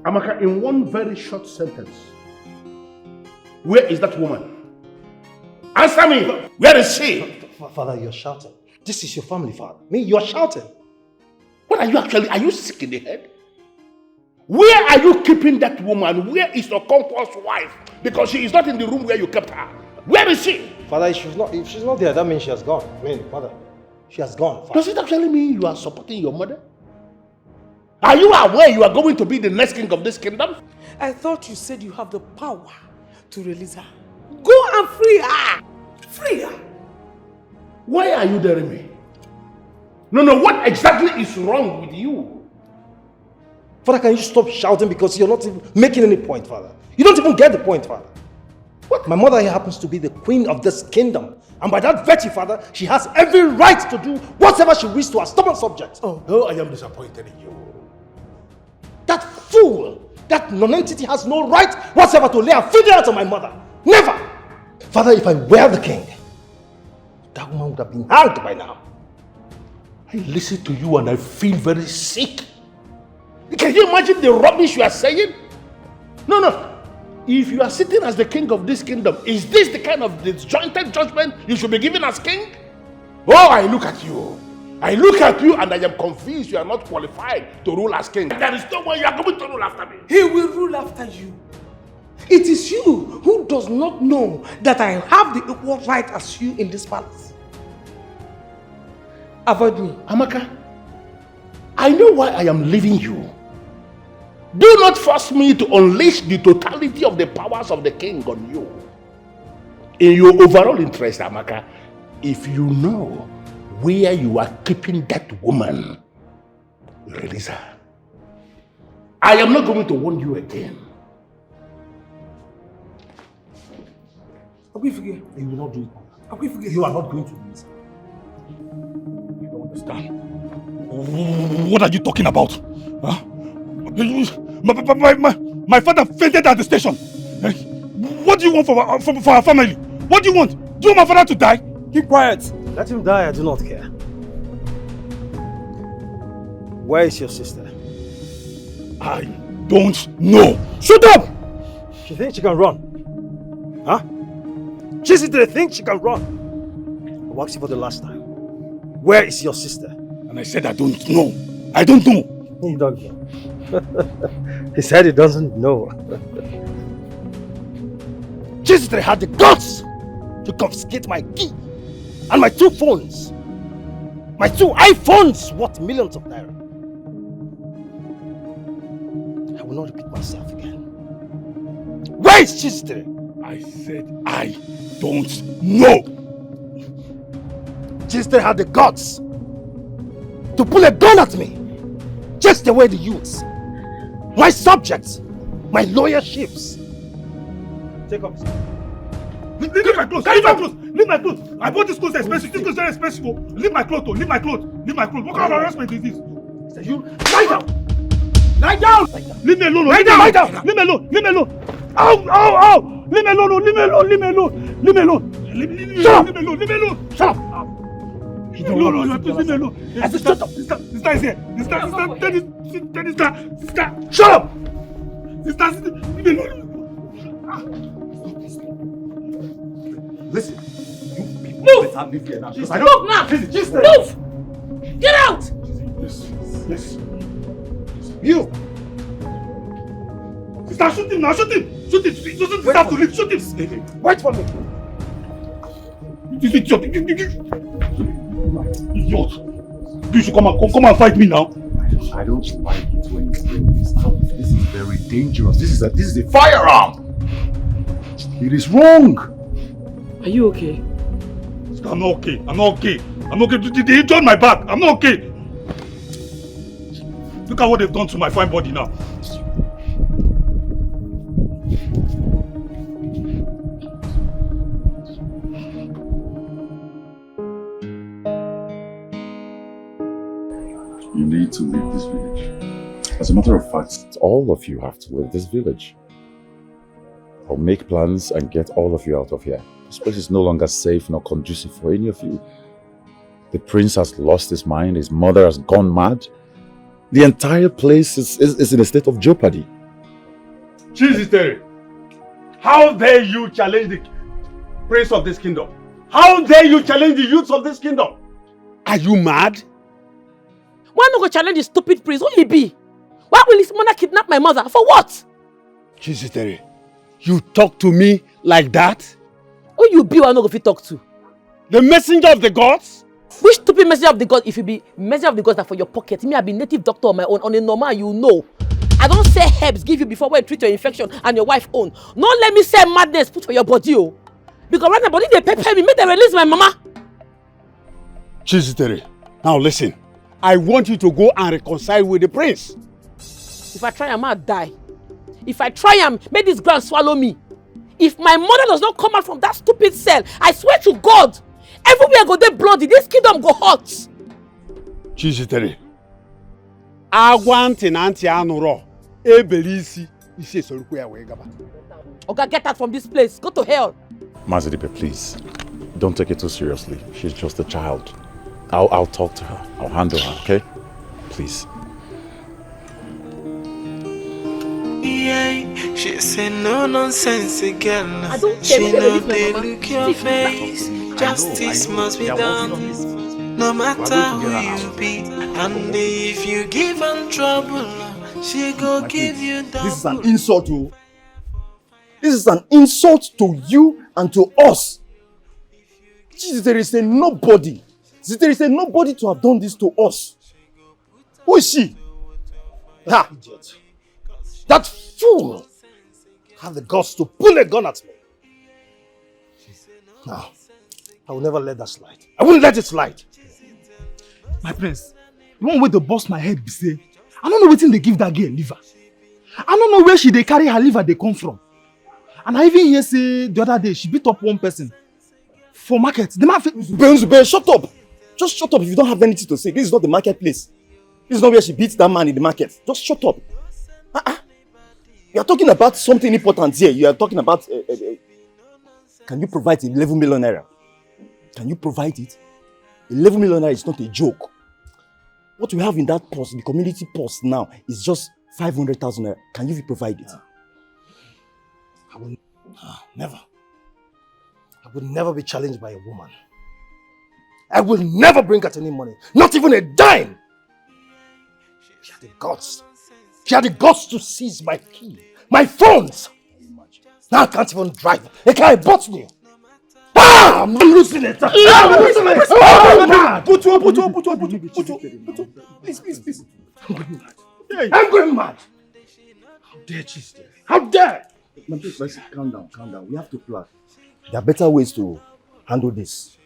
Amaka, in one very short sentence, where is that woman? Answer me! Where is she? Father, you're shouting. This is your family, Father. Me, you're shouting. What are you actually? Are you sick in the head? Where are you keeping that woman? Where is your conqueror's wife? Because she is not in the room where you kept her. Where is she? Father, if she's not there, that means she has gone. I mean, Father, she has gone. Father. Does it actually mean you are supporting your mother? Are you aware you are going to be the next king of this kingdom? I thought you said you have the power to release her. Go and free her! Free her! Why are you daring me? No, what exactly is wrong with you? Father, can you stop shouting because you're not even making any point, Father? You don't even get the point, Father. What? My mother here happens to be the queen of this kingdom. And by that virtue, Father, she has every right to do whatever she wishes to her stubborn subject. Oh, I am disappointed in you. That fool, that non-entity has no right whatsoever to lay a finger out on my mother. Never! Father, if I were the king, that woman would have been hanged by now. I listen to you and I feel very sick. Can you imagine the rubbish you are saying? No. If you are sitting as the king of this kingdom, is this the kind of disjointed judgment you should be given as king? Oh, I look at you. I look at you and I am convinced you are not qualified to rule as king. There is no one you are going to rule after me. He will rule after you. It is you who does not know that I have the equal right as you in this palace. Avoid me. Amaka, I know why I am leaving you. Do not force me to unleash the totality of the powers of the king on you. In your overall interest, Amaka, if you know where you are keeping that woman, release her. I am not going to warn you again. You will not do it. You are not going to do it. I don't understand. What are you talking about? Huh? My father fainted at the station. What do you want for our family? What do you want? Do you want my father to die? Keep quiet. Let him die, I do not care. Where is your sister? I don't know. Shut up! She thinks she can run. Huh? She thinks she can run. I'll ask you for the last time. Where is your sister? And I said I don't know. I don't know. You don't know. He said he doesn't know. Chesitre had the guts to confiscate my key and my 2 phones. My 2 iPhones worth millions of naira. I will not repeat myself again. Where is Chesitre? I said I don't know. Chesitre had the guts to pull a gun at me. Just the way the youths, my subjects, my lawyerships. Take off. Leave my clothes. Leave my clothes. Leave my clothes. I bought this clothes expensive. This clothes very expensive. Leave my clothes. Leave my clothes. Leave my clothes. What kind of harassment is this? You lie down. Lie down. Leave me alone. Lie down. Lie down. Leave me alone. Leave me alone. Ow! Ow! Ow! Leave me alone. Leave me alone. Leave me alone. Leave me alone. Leave me alone. Leave me alone. Leave me alone. Shut up. No, please leave me alone. I said shut up. Sister is here. Sister. Shut up. Sister, leave me alone. Listen. Move! Move now! Move! Get out! Yes. You! Sister, shoot him now! Shoot him! Shoot him! He doesn't deserve to live! Shoot him! Wait for me! This idiot! Idiot! You should come and fight me now! I don't like it when you bring this up. This is very dangerous. This is a firearm! It is wrong! Are you okay? I'm not okay. They injured my back. I'm not okay. Look at what they've done to my fine body now. You need to leave this village. As a matter of fact, all of you have to leave this village. I'll make plans and get all of you out of here. This place is no longer safe nor conducive for any of you. The prince has lost his mind, his mother has gone mad. The entire place is in a state of jeopardy. Chizzy, how dare you challenge the prince of this kingdom? How dare you challenge the youths of this kingdom? Are you mad? Why not go challenge the stupid prince? Who he be? Why will his mother kidnap my mother? For what? Chizzy, you talk to me like that? Who you be who not go fit talk to? The messenger of the gods? Which stupid messenger of the gods? If you be messenger of the gods that for your pocket, me I be native doctor on my own, on a normal, you know. I don't say herbs give you before when you treat your infection and your wife own. Not let me say madness put for your body, oh. Because right now body they pepper me, make them release my mama. Chizzy, now listen. I want you to go and reconcile with the prince. If I try, I might die. If I try, make this ground swallow me. If my mother does not come out from that stupid cell, I swear to God, everywhere I go there bloody, this kingdom go hot. Chizzy, I want an auntie Anuro. Ebelisi. Okay, get out from this place. Go to hell. Mazidipe, please. Don't take it too seriously. She's just a child. I'll talk to her. I'll handle her, okay? Please. Yeah, she say no nonsense girl. I don't She care. know they look your face. Justice must be done. No matter who you be. And if you give her trouble, she go give you double. This is an insult to... This is an insult to you and to us. Jesus, there is a nobody. There is a nobody to have done this to us. Who is she? Ha! That fool had the guts to pull a gun at me. Now, I will never let that slide. I won't let it slide. My prince, one way to bust my head be say, I don't know wetin they give that girl liver. I don't know where they carry her liver they come from. And I even hear say the other day she beat up one person for market. The man Zube, shut up. Just shut up if you don't have anything to say. This is not the marketplace. This is not where she beats that man in the market. Just shut up. You are talking about something important here. You are talking about... can you provide 11 million naira? Can you provide it? 11 million naira is not a joke. What we have in that post, the community post now, is just 500,000 naira. Can you provide it? I will never. I will never be challenged by a woman. I will never bring out any money. Not even a dime. She had the guts. She had the guts to seize my key, my phones. Now I can't even drive. A car bought me. Ah! I'm losing it. I'm losing it. Oh, mad. Put you. Please. I'm going mad. How dare she stay? How dare? Man, please, let's calm down. We have to plan. There are better ways to handle this.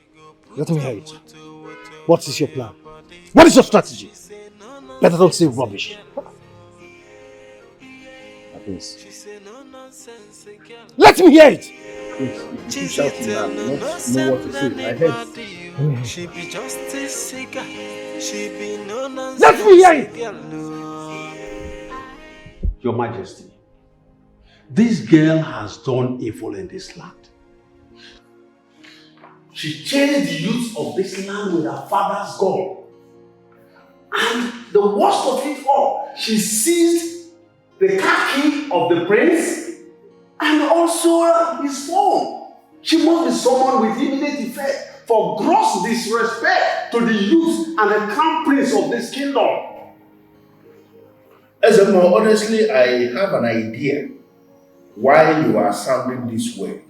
Let me hear it. What is your plan? What is your strategy? Better don't say rubbish. Please. Let me hear it. Please, if you keep shouting now, you not know what to say. I heard. She be just a cigar. She be no nonsense. Let me hear it. Your Majesty, this girl has done evil in this land. She chased the youth of this land with her father's gun. And the worst of it all, she seized the car key of the prince and also his phone. She must be someone with immediate effect for gross disrespect to the youth and the crown prince of this kingdom. Ezemo, honestly, I have an idea why you are sounding this way.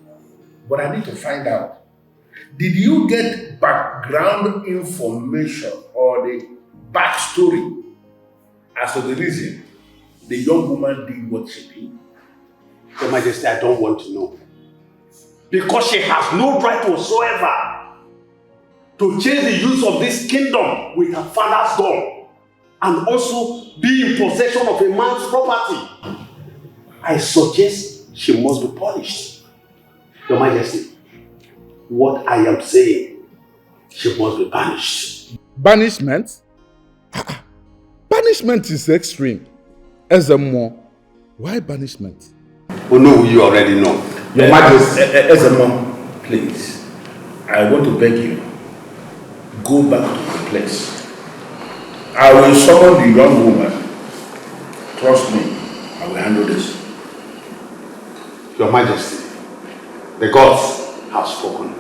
But I need to find out. Did you get background information or the backstory as to the reason the young woman did what she did? Your Majesty, I don't want to know. Because she has no right whatsoever to chase the youth of this kingdom with her father's gun and also be in possession of a man's property. I suggest she must be punished. Your Majesty, what I am saying, she must be banished. Banishment? Banishment is extreme. Ezemo, why banishment? Oh no, you already know. Your Majesty, Ezemo, please, I want to beg you, go back to the place. I will summon the young woman. Trust me, I will handle this. Your Majesty, the gods have spoken.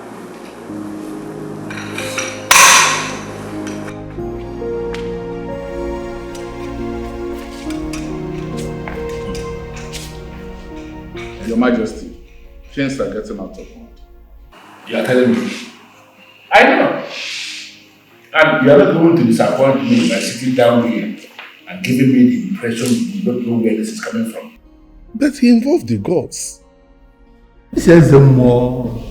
Your Majesty, things are getting out of hand. You are telling me? I know. And you are not going to disappoint me by sitting down here and giving me the impression you don't know where this is coming from. But he involved the gods. He says the more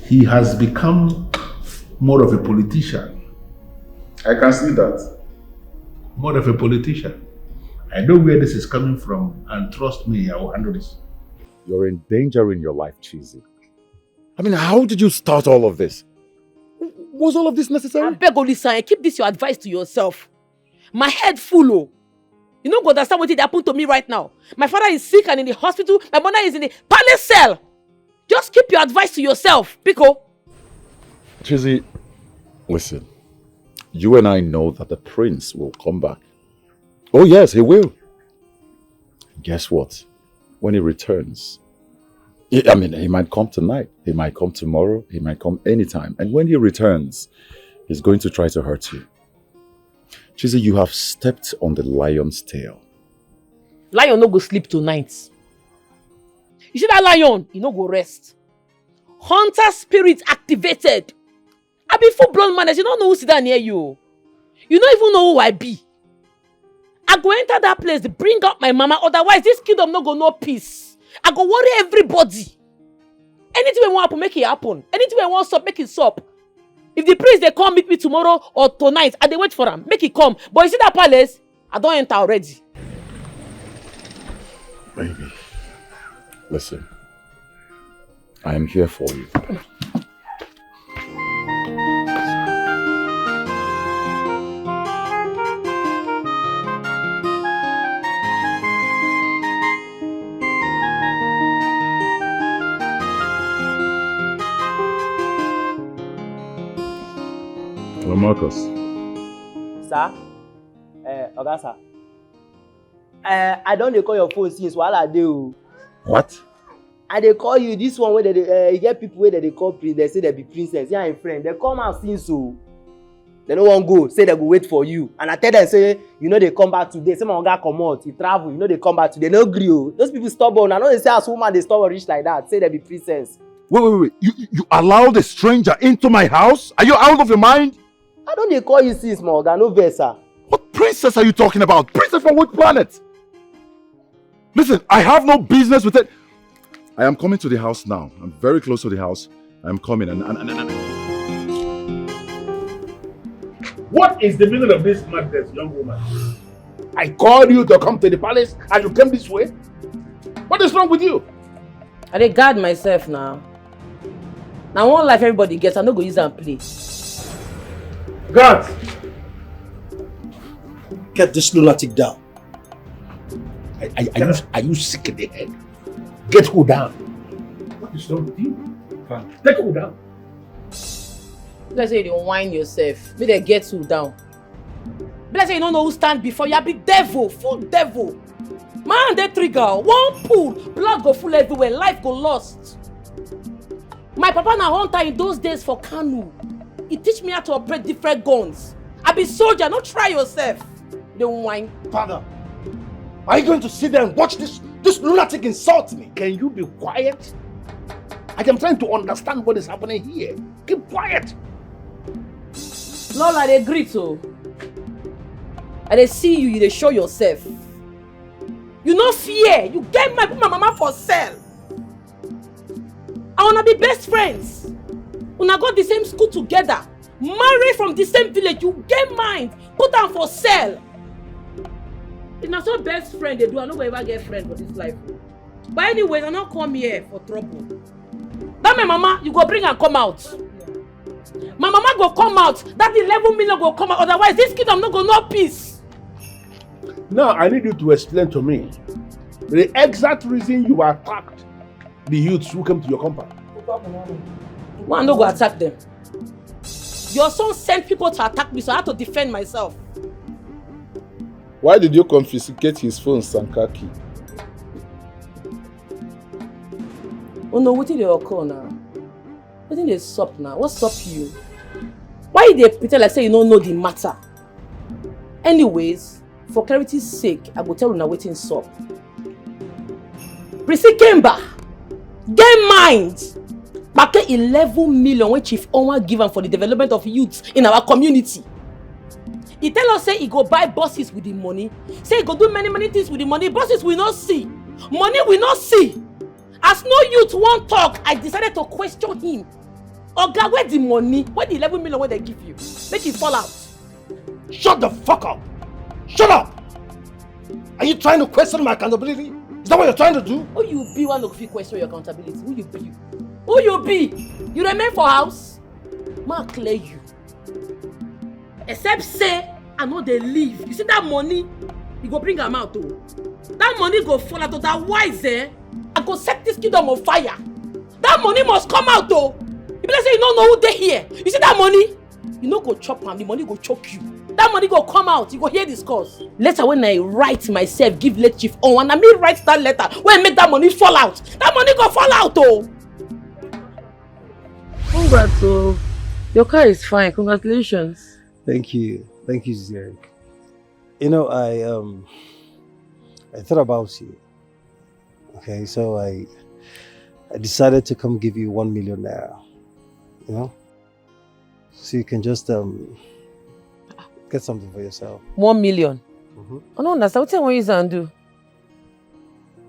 he has become more of a politician. I can see that. More of a politician. I know where this is coming from, and trust me, I will handle this. You're endangering your life, Cheesy. I mean, how did you start all of this? Was all of this necessary? I beg Olisa, keep this your advice to yourself. My head full, oh. You don't understand what happened to me right now. My father is sick and in the hospital. My mother is in the palace cell. Just keep your advice to yourself, Pico. Cheesy, listen. You and I know that the prince will come back. Oh yes, he will. Guess what? When he returns, he might come tonight. He might come tomorrow. He might come anytime. And when he returns, he's going to try to hurt you. Cheesy, you have stepped on the lion's tail. Lion no go sleep tonight. You see that lion? He no go rest. Hunter spirit activated. I be full-blown man. You don't know who's down near you. You don't even know who I be. I go enter that place to bring out my mama. Otherwise, this kingdom no go no peace. I go worry everybody. Anything we want to make it happen. Anything we want to stop, make it stop. If the priest they come meet me tomorrow or tonight, and they wait for him, make it come. But you see that palace? I don't enter already. Baby, listen. I am here for you. Hello, Marcus. Sir? Oga, sir. I don't call your phone since while I do. What? I dey call you this one where they get people where they call prince, they say they be princess. Yeah, I'm friend. They come out since so. They no want go, say they go wait for you. And I tell them, say, you know they come back today. Say my oga come out, he travel, you know they come back today. They no agree. Those people stubborn. I know they say as woman they stubborn rich like that. Say they be princess. Wait. You allowed a stranger into my house? Are you out of your mind? I don't dey call you since, my oga, no vex, sir. What princess are you talking about? Princess from what planet? Listen, I have no business with it. I am coming to the house now. I'm very close to the house. I'm coming and What is the meaning of this madness, young woman? I called you to come to the palace and you came this way? What is wrong with you? I dey guard myself now. Now one life everybody gets, I no go use and play. God! Get this lunatic down. Are you sick in the head? Get who down? What is wrong with you? Take who down? Let's say you don't whine yourself. May they get you down. Let's say you don't know who stand before you. Be devil, full devil. Man, they trigger. One pull, blood go full everywhere. Life go lost. My papa na hunter in those days for Kanu. He teach me how to operate different guns. I be soldier. Don't try yourself. Don't whine. Father, are you going to sit there and watch this lunatic insult me? Can you be quiet? I am trying to understand what is happening here. Keep quiet. Lola, they agree to. And they see you, they show yourself. You no fear. You get my mama for sale. I wanna be best friends. Una go the same school together. Marry from the same village. You get mind. Put them for sale. It's not so best friend they do. I no go ever get friend for this life. But anyways, I not come here for trouble. That my mama, you go bring and come out. My mama go come out. That 11 million go come out. Otherwise, this kingdom no go no peace. Now, I need you to explain to me the exact reason you attacked the youths who came to your compound. One no go attack them. Your son sent people to attack me, so I had to defend myself. Why did you confiscate his phone, Sankaki? Oh no, what did they occur now? What did they sup now? What's up you? Why they pretend like say you don't know the matter? Anyways, for clarity's sake, I will tell you now waiting sup. Prissy Kemba, get mind! Back 11 million when Chief Onwa give him for the development of youth in our community. He tell us say he go buy buses with the money. Say he go do many things with the money. Buses will not see. Money will not see. As no youth won't talk, I decided to question him. Oga, where the money? Where the 11 million where they give you? Make it fall out. Shut the fuck up! Shut up! Are you trying to question my accountability? Is that what you're trying to do? Who you be one of you question your accountability? Who you be? Who you be? You remain for house? Ma clear you. Except say I know they leave. You see that money? You go bring them out too. That money go fall out. Otherwise, I go set this kingdom on fire. That money must come out though. If let's say you don't know who they here, you see that money? You no go chop am, the money go choke you. That money go come out, you go hear this cause. Later when I write myself, give late Chief Onwa, and me write that letter, when I make that money fall out, that money go fall out though. Congrats, oh. Your car is fine, congratulations. Thank you, Zerek. You know, I thought about you. Okay, so I decided to come give you 1 million naira. You know, so you can just get something for yourself. 1 million. I don't understand. What you want to do?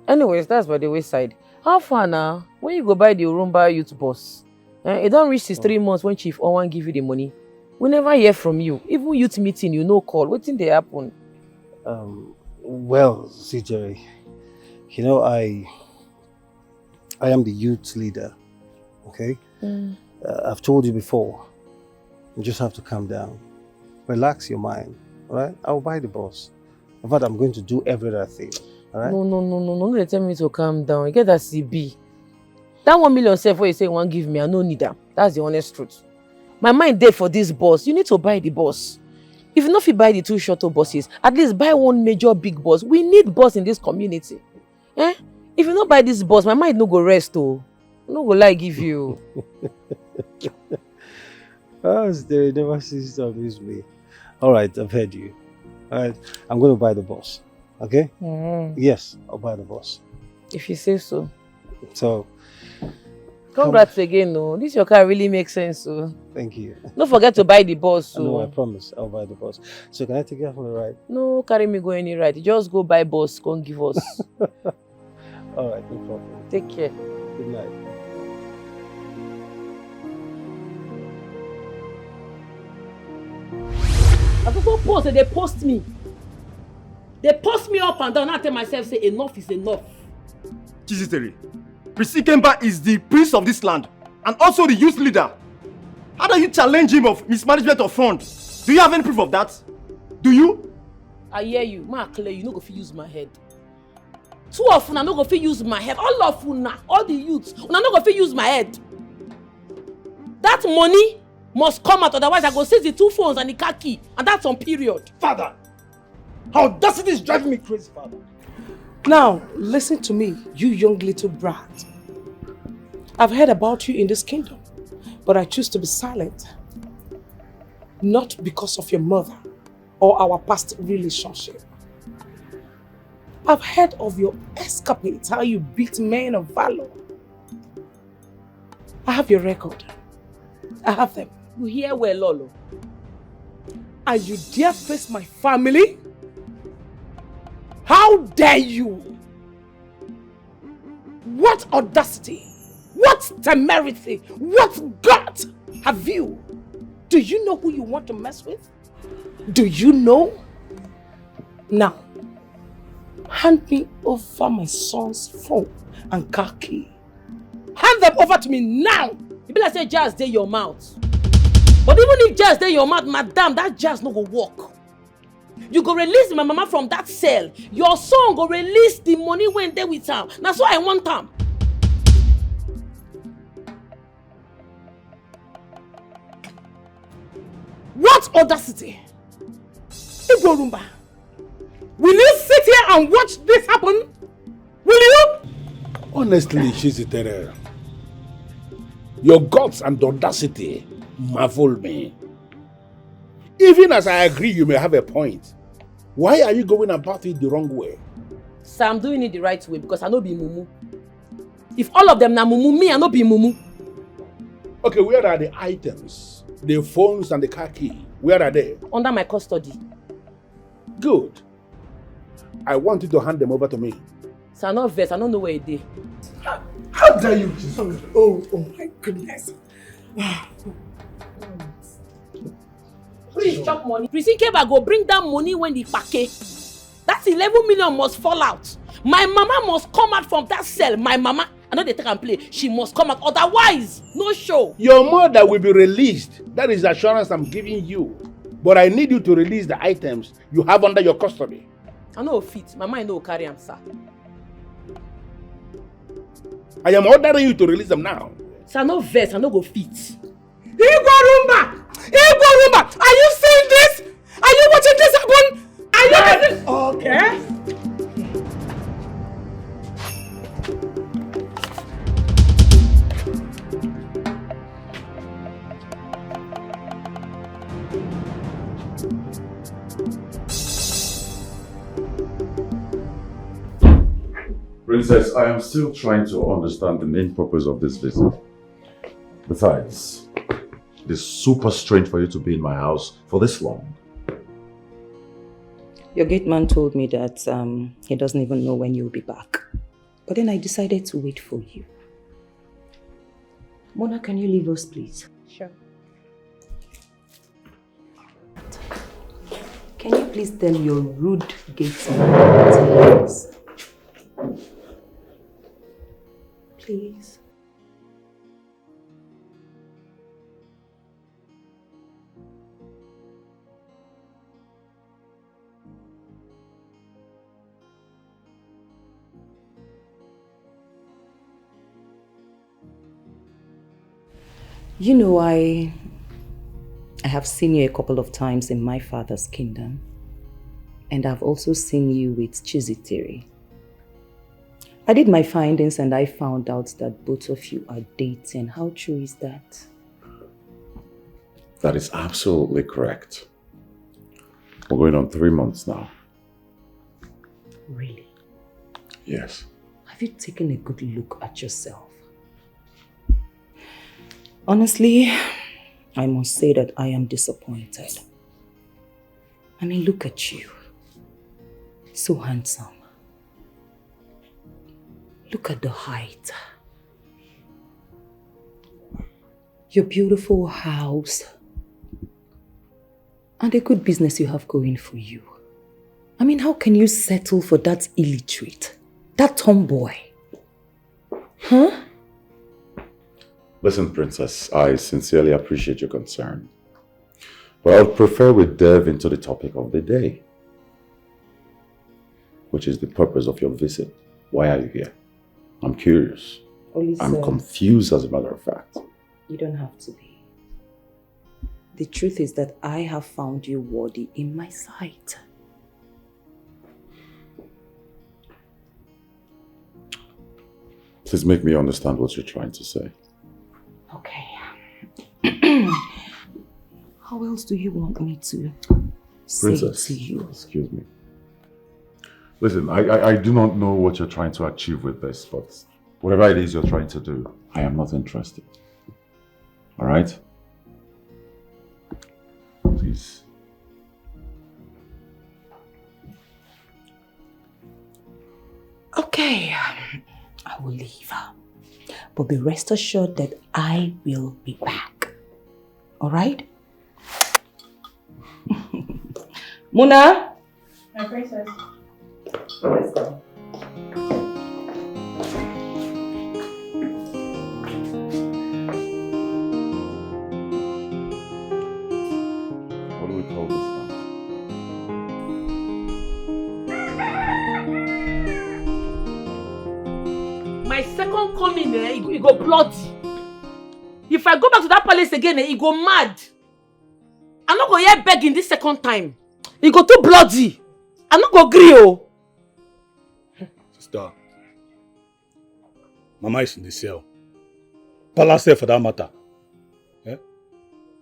Anyways, that's by the wayside. How far now? When you go buy the Urumba youth bus, it don't reach 3 months when Chief Onwa give you the money. We never hear from you. Even youth meeting, you no call. What thing they happen? Well, see, Jerry, you know, I am the youth leader. Okay. I've told you before. You just have to calm down, relax your mind. All right. I'll buy the bus. In fact, I'm going to do every other thing. All right. No. They tell me to calm down. You get that CB. That 1 million self where you say you want give me, I no need that. That's the honest truth. My mind dead for this bus. You need to buy the bus. If you not buy the 2 shuttle buses, at least buy 1 major big bus. We need bus in this community. If you not buy this bus, my mind no go rest though. No go lie give you. They never cease to amuse me. All right, I've heard you. All right, I'm going to buy the bus. Okay? Yes, I'll buy the bus. If you say so. So, congrats again, no. This your car really makes sense, so. Thank you. Don't forget to buy the bus. So. No, I promise I'll buy the bus. So can I take you out on the ride? No, carry me go any ride. Just go buy bus, come give us. All right, no problem. Take care. Good night. I people post, they post me. They post me up and down. I tell myself, say enough is enough. Chiziteri, Prissy Kemba is the prince of this land and also the youth leader. How do you challenge him of mismanagement of funds? Do you have any proof of that? Do you? I hear you. Ma clear, you no go fit use my head. Two of una no go fit use my head. All of una, all the youths, una no go fit use my head. That money must come out, otherwise I go seize the 2 phones and the car key, and that's on period. Father, audacity is driving me crazy, Father. Now, listen to me, you young little brat. I've heard about you in this kingdom, but I choose to be silent. Not because of your mother or our past relationship. I've heard of your escapades, how you beat men of valor. I have your record. I have them. You hear well, Lolo. And you dare face my family? How dare you? What audacity? What temerity? What gut have you? Do you know who you want to mess with? Do you know? Now, hand me over my son's phone and car key. Hand them over to me now! You be like say jazz dey your mouth. But even if jazz dey your mouth, madam, that jazz no go work. You go release my mama from that cell. Your son go release the money when they with am. That's why I want am. What audacity? Igorumba, will you sit here and watch this happen? Will you? Honestly, she's a terror. Your guts and audacity marvel me. Even as I agree you may have a point, why are you going about it the wrong way? So I'm doing it the right way because I no be mumu. If all of them na mumu, me I no be mumu. Okay, where are the items? The phones and the car key. Where are they? Under my custody. Good. I want you to hand them over to me. So I'm not vexed. I don't know where it is. How dare you? Oh my goodness. Please chop money. Prissy Keba go bring that money when the pake. That 11 million must fall out. My mama must come out from that cell. My mama, I know they take and play. She must come out. Otherwise, no show. Your mother will be released. That is the assurance I'm giving you. But I need you to release the items you have under your custody. I know fit. My mind no carry am, sir. I am ordering you to release them now. Sir, no vex. I no go fit. Igwarumba! Igwarumba! Are you seeing this? Are you watching this happen? Are you listening? Okay. Princess, I am still trying to understand the main purpose of this visit. Besides, it is super strange for you to be in my house for this long. Your gate man told me that he doesn't even know when you'll be back. But then I decided to wait for you. Mona, can you leave us, please? Sure. Can you please tell your rude gate man to leave us? Please. You know, I have seen you a couple of times in my father's kingdom. And I've also seen you with Chetachi. I did my findings and I found out that both of you are dating. How true is that? That is absolutely correct. We're going on 3 months now. Really? Yes. Have you taken a good look at yourself? Honestly, I must say that I am disappointed. I mean, look at you. So handsome. Look at the height. Your beautiful house. And a good business you have going for you. I mean, how can you settle for that illiterate? That tomboy? Huh? Listen, Princess, I sincerely appreciate your concern. But I would prefer we delve into the topic of the day. Which is the purpose of your visit. Why are you here? I'm curious. I'm confused, as a matter of fact. You don't have to be. The truth is that I have found you worthy in my sight. Please make me understand what you're trying to say. Okay. How else do you want me to Princess, say to you? Excuse me. Listen, I do not know what you're trying to achieve with this, but whatever it is you're trying to do, I am not interested. Alright? Please. Okay, I will leave. But be rest assured that I will be back. Alright? Mona? My princess. Let's go. What do we call this now? My second coming, he go bloody. If I go back to that palace again, he go mad. I'm not going to hear begging this second time. He go too bloody. I'm not going to agree, oh. Sister, Mama is in the cell. palace there for that matter. Eh?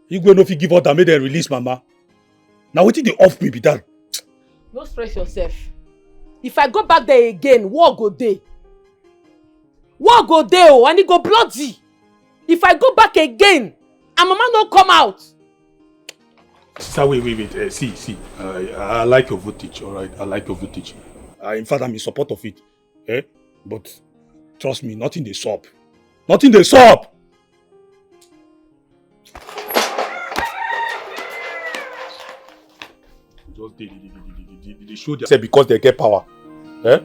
You go no fit give order, make them release Mama. Now what did they off me be that? No stress yourself. If I go back there again, war go there. War go there, oh, and it go bloody. If I go back again, and Mama no come out. Sir, wait. See. I like your voltage, alright? I like your voltage. In fact, I'm in support of it. Eh? But trust me, nothing they stop. Nothing they stop! Just they show themselves because they get power. Eh?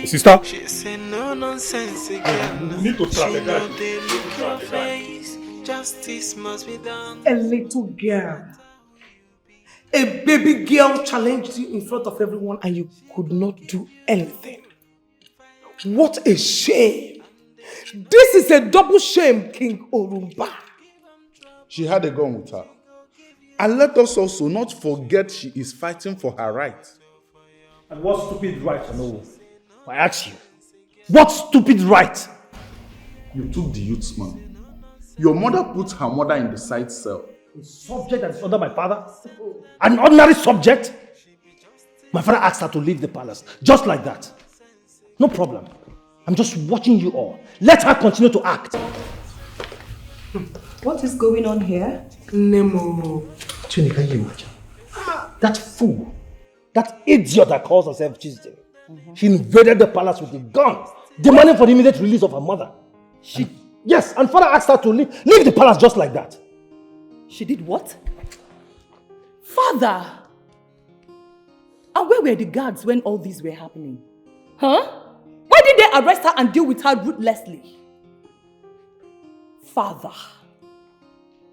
Sister? She say no nonsense again. You need to try the guy. Justice must be done. A little girl. A baby girl challenged you in front of everyone and you could not do anything. What a shame. This is a double shame, King Orumba. She had a gun with her. And let us also not forget she is fighting for her right. And what stupid right, no? I ask you. What stupid right? You took the youth's money. Your mother put her mother in the side cell. A subject that is under my father? An ordinary subject? My father asked her to leave the palace, just like that. No problem. I'm just watching you all. Let her continue to act. What is going on here? Nemo. Trini, can you imagine? That fool, that idiot that calls herself Chetachi, she invaded the palace with a gun, demanding for the immediate release of her mother. Yes, and father asked her to leave the palace just like that. She did what? Father! And where were the guards when all these were happening? Huh? Why did they arrest her and deal with her ruthlessly? Father,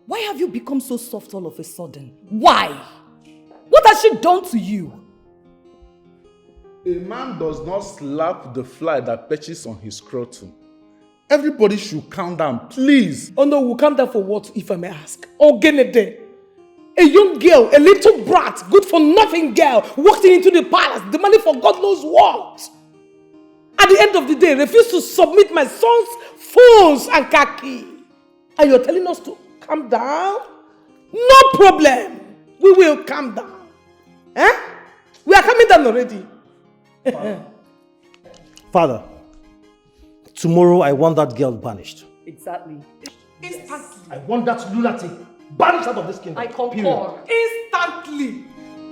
why have you become so soft all of a sudden? Why? What has she done to you? A man does not slap the fly that perches on his scrotum. Everybody should calm down, please. Oh no, we'll calm down for what, if I may ask? Ogenede. A young girl, a little brat, good for nothing girl, walked into the palace, demanding for God knows what. At the end of the day, refused to submit my son's phones and khaki. And you're telling us to calm down? No problem. We will calm down. Eh? We are coming down already. Father, tomorrow I want that girl banished. Exactly. Instantly. I want that lunatic banished out of this kingdom. I concur. Period. Instantly.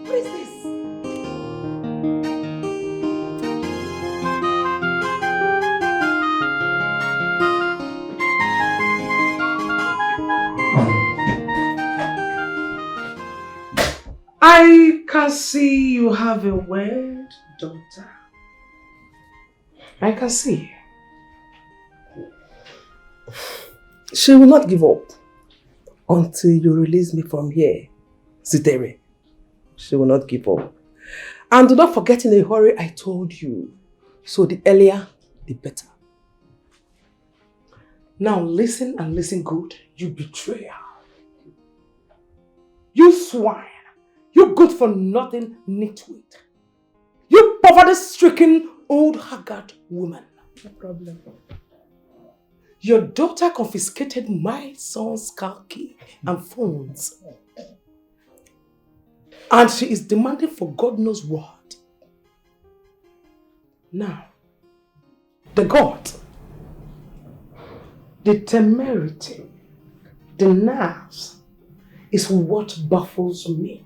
What is this? I can see you have a word, daughter. I can see. She will not give up until you release me from here, Zitere. She will not give up. And do not forget in a hurry I told you. So the earlier, the better. Now listen and listen good, you betrayer. You swine. You good for nothing nitwit. You poverty-stricken old haggard woman. No problem. Your daughter confiscated my son's car key and phones. And she is demanding for God knows what. Now, the God, the temerity, the nerves is what baffles me.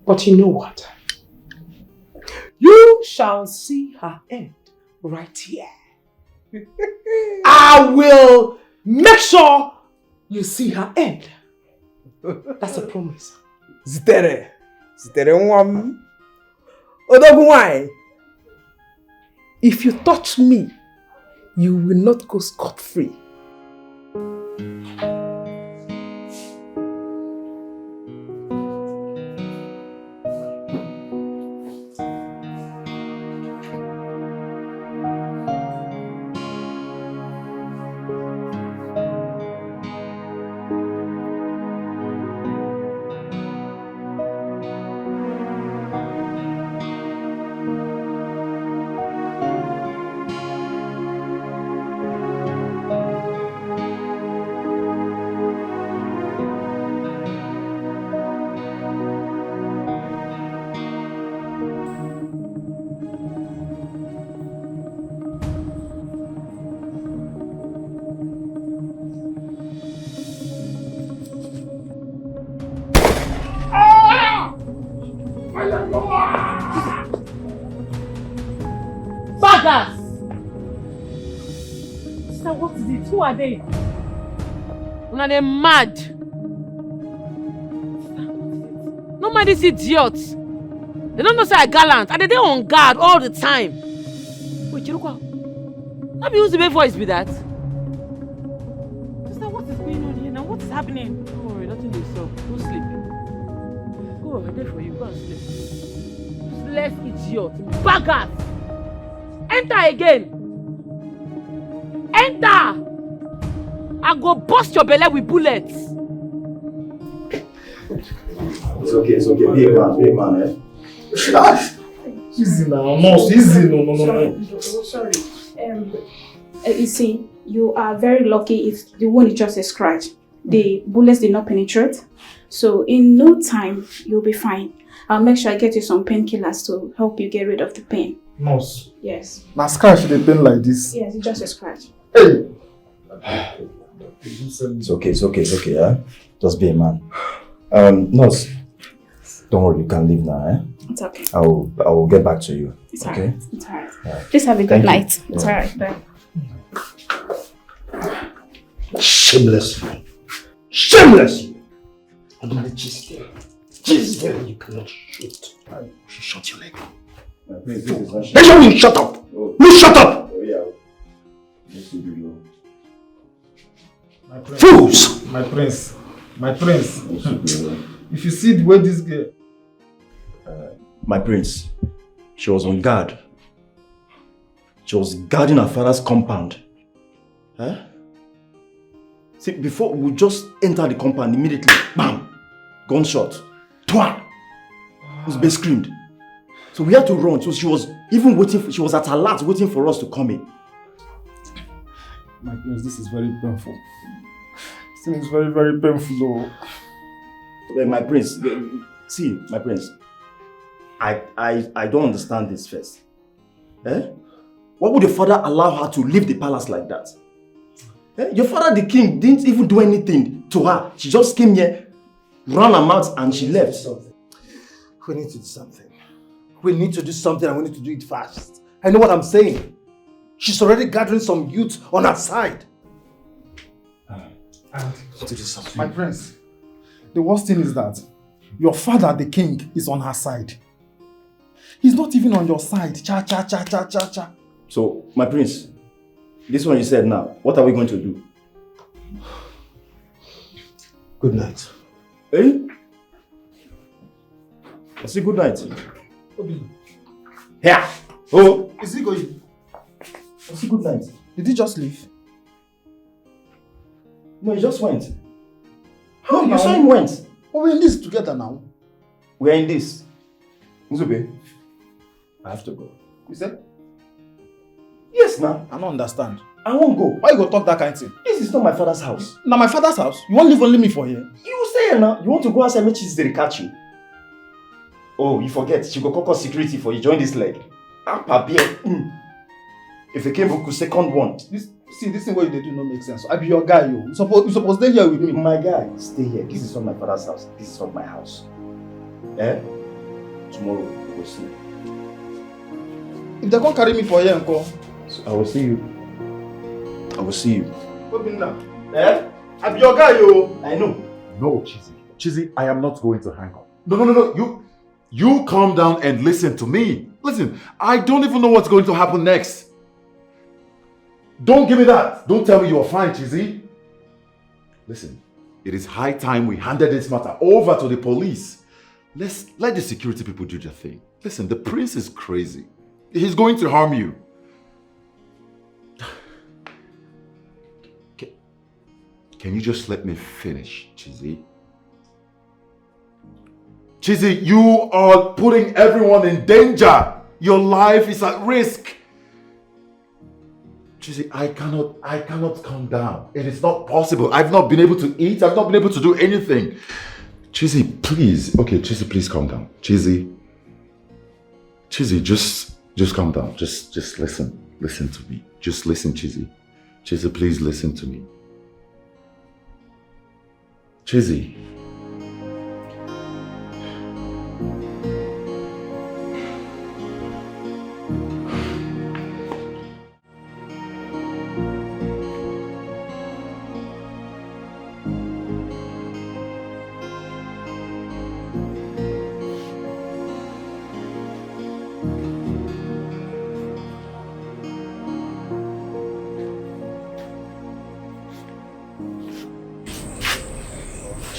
But you know what? You shall see her end right here. I will make sure you see her end. That's a promise. Zitere nwam. Odogun why? If you touch me, you will not go scot-free. Baggers! Sister, what is it? Who are they? Una they mad. No mind these idiots. They don't know say I gallant and they on guard all the time. Wait, Chirukwa. Let me use the way voice be that. Sister, what is going on here now? What is happening? Don't worry, nothing will stop. Go sleep. Go, I'm there for you. Go and sleep. Useless idiot. Baggers! Enter again! Enter! I go bust your belly with bullets. It's okay, be a man, eh? Easy now, no, easy, no. Sorry. You see, you are very lucky if the wound is just a scratch. The bullets did not penetrate. So in no time, you'll be fine. I'll make sure I get you some painkillers to help you get rid of the pain. Nurse. Yes. Now scratch the pain like this. Yes, it's just a scratch. Hey! It's okay, yeah? Just be a man. Nurse, don't worry, you can leave now, eh? It's okay. I will get back to you. It's okay? alright. It's alright. Please have a good night. It's alright. Bye. Shameless you. Shameless you. I'm gonna cheese you. Cheese you. You cannot shoot. You should shut your leg. Make sure you shut up. No, shut up. Fools. My prince. If you see the way this girl... My prince, she was on guard. She was guarding her father's compound. Huh? See, before we just enter the compound immediately, bam! Gunshot. Twa! Uzbe screamed. So we had to run. So she was even waiting, she was at her last waiting for us to come in. My prince, this is very painful. This thing is very, very painful though. My prince, see, my prince, I don't understand this first. Eh? Why would the father allow her to leave the palace like that? Eh? Your father, the king, didn't even do anything to her. She just came here, ran her mouth, and she left. We need to do something. We need to do something and we need to do it fast. I know what I'm saying. She's already gathering some youth on her side. To do something. My prince, the worst thing is that your father, the king, is on her side. He's not even on your side. Cha. So, my prince, this one you said now, what are we going to do? Good night. Eh? I say good night. Here! Oh! Is he going? I say good night. Did he just leave? No, he just went. No, you saw him went. Oh, we're in this together now. We're in this. Nzube, I have to go. You said? Yes, now. I don't understand. I won't go. Why you go talk that kind of thing? This is not my father's house. Now my father's house? You won't leave only me for here? You stay here now. You want to go outside, make cheese, they catch you. Oh, you forget. She go call security for you. Join this leg. If you came for second one. This thing what you do not make sense. I be your guy, you. You supposed to stay here with me. My guy, stay here. This is not my father's house. This is not my house. Eh? Tomorrow we will see. If they can't carry me for here, uncle. So I will see you. I will see you. Eh? I be your guy, you. I know. No, Chizzy, I am not going to hang up. No. You calm down and listen to me. Listen, I don't even know what's going to happen next. Don't give me that. Don't tell me you're fine, Chizzy. Listen, it is high time we handed this matter over to the police. Let the security people do their thing. Listen, the prince is crazy. He's going to harm you. Can you just let me finish, Chizzy? Chizzy, you are putting everyone in danger. Your life is at risk. Chizzy, I cannot calm down. It is not possible. I've not been able to eat. I've not been able to do anything. Chizzy, please. Okay, Chizzy, please calm down. Chizzy, just calm down. Just listen. Listen to me. Just listen, Chizzy. Chizzy, please listen to me. Chizzy.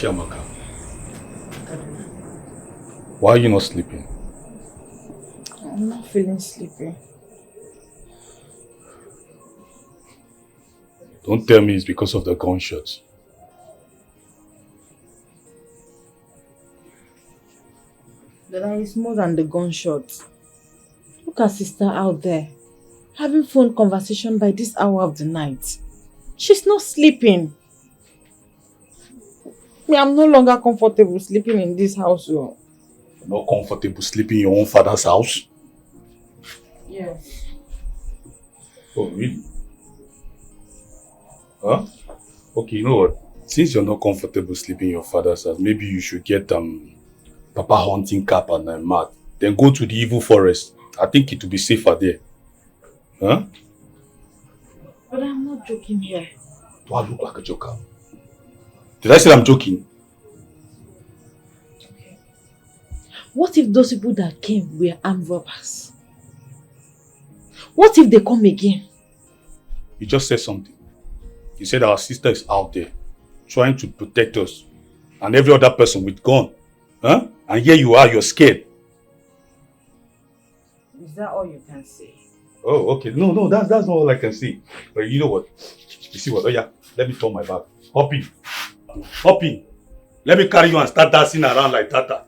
Chiamaka, why are you not sleeping? I'm not feeling sleepy. Don't tell me it's because of the gunshots. There is more than the gunshots. Look at sister out there, having phone conversation by this hour of the night. She's not sleeping. Me, I'm no longer comfortable sleeping in this house. You're not comfortable sleeping in your own father's house? Yes. Oh, really? Huh? Okay, you know what? Since you're not comfortable sleeping in your father's house, maybe you should get Papa hunting cap and mat. Then go to the evil forest. I think it will be safer there. Huh? But I'm not joking here. Do I look like a joker? Did I say I'm joking? Okay. What if those people that came were armed robbers? What if they come again? You just said something. You said our sister is out there trying to protect us and every other person with gun. Huh? And here you are, you're scared. Is that all you can say? Oh, okay. No, that's not all I can see. But you know what? You see what? Oh yeah, let me turn my back. Hop in. Hop in. Let me carry you and start dancing around like Tata.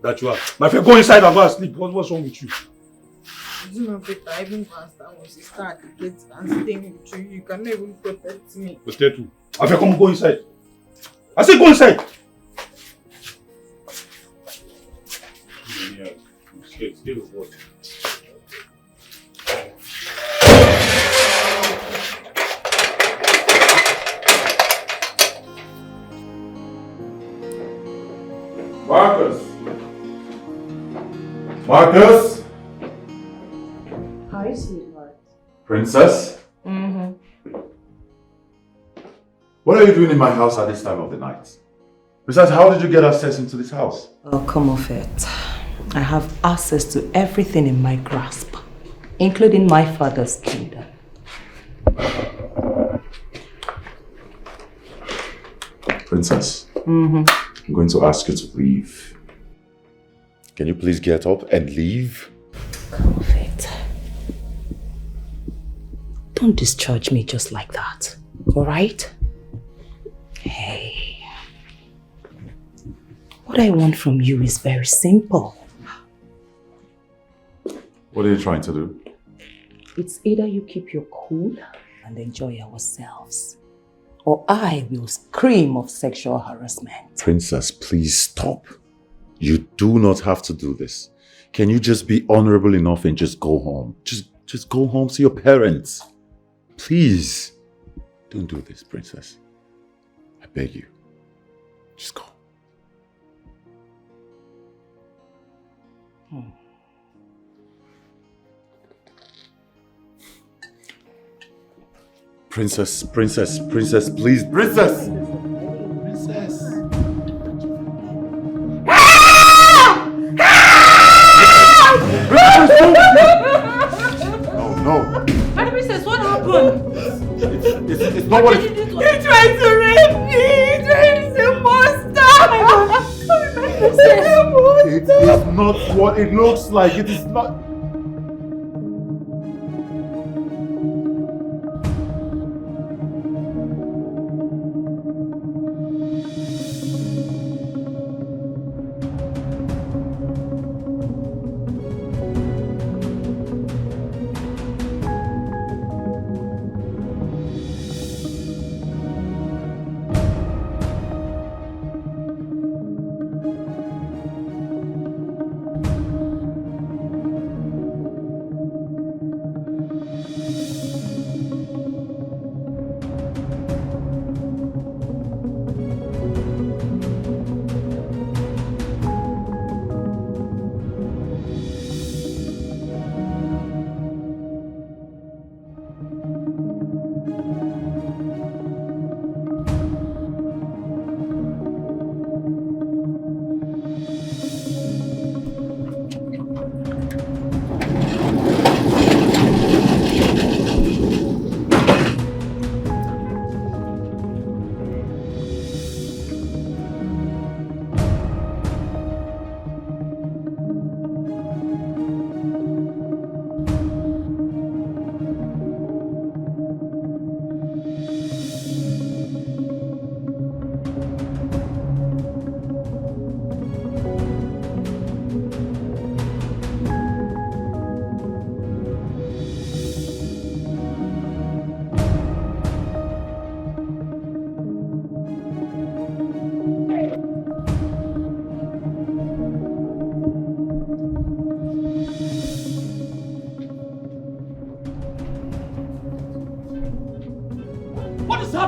That you are. My friend, go inside and go and sleep. What's wrong with you? You know, Peter, I even can't stand when she start to get and staying with you. You cannot even protect me. Stay too. My friend, come go inside. I said go inside. Stay with what? Marcus! Marcus! Hi, sweetheart. Princess? Mm-hmm. What are you doing in my house at this time of the night? Besides, how did you get access into this house? Oh, come off it. I have access to everything in my grasp, including my father's kingdom. Princess, Mm-hmm. I'm going to ask you to leave. Can you please get up and leave? Come off it. Don't discharge me just like that, alright? Hey. What I want from you is very simple. What are you trying to do? It's either you keep your cool and enjoy ourselves, or I will scream of sexual harassment. Princess, please stop. You do not have to do this. Can you just be honorable enough and just go home? Just go home, see your parents. Please. Don't do this, Princess. I beg you. Just go. Princess, please, Princess! Princess! No. Madam Princess, what happened? It's not what it... He tried to rape me! He tried to a monster! It is not what it looks like. It is not...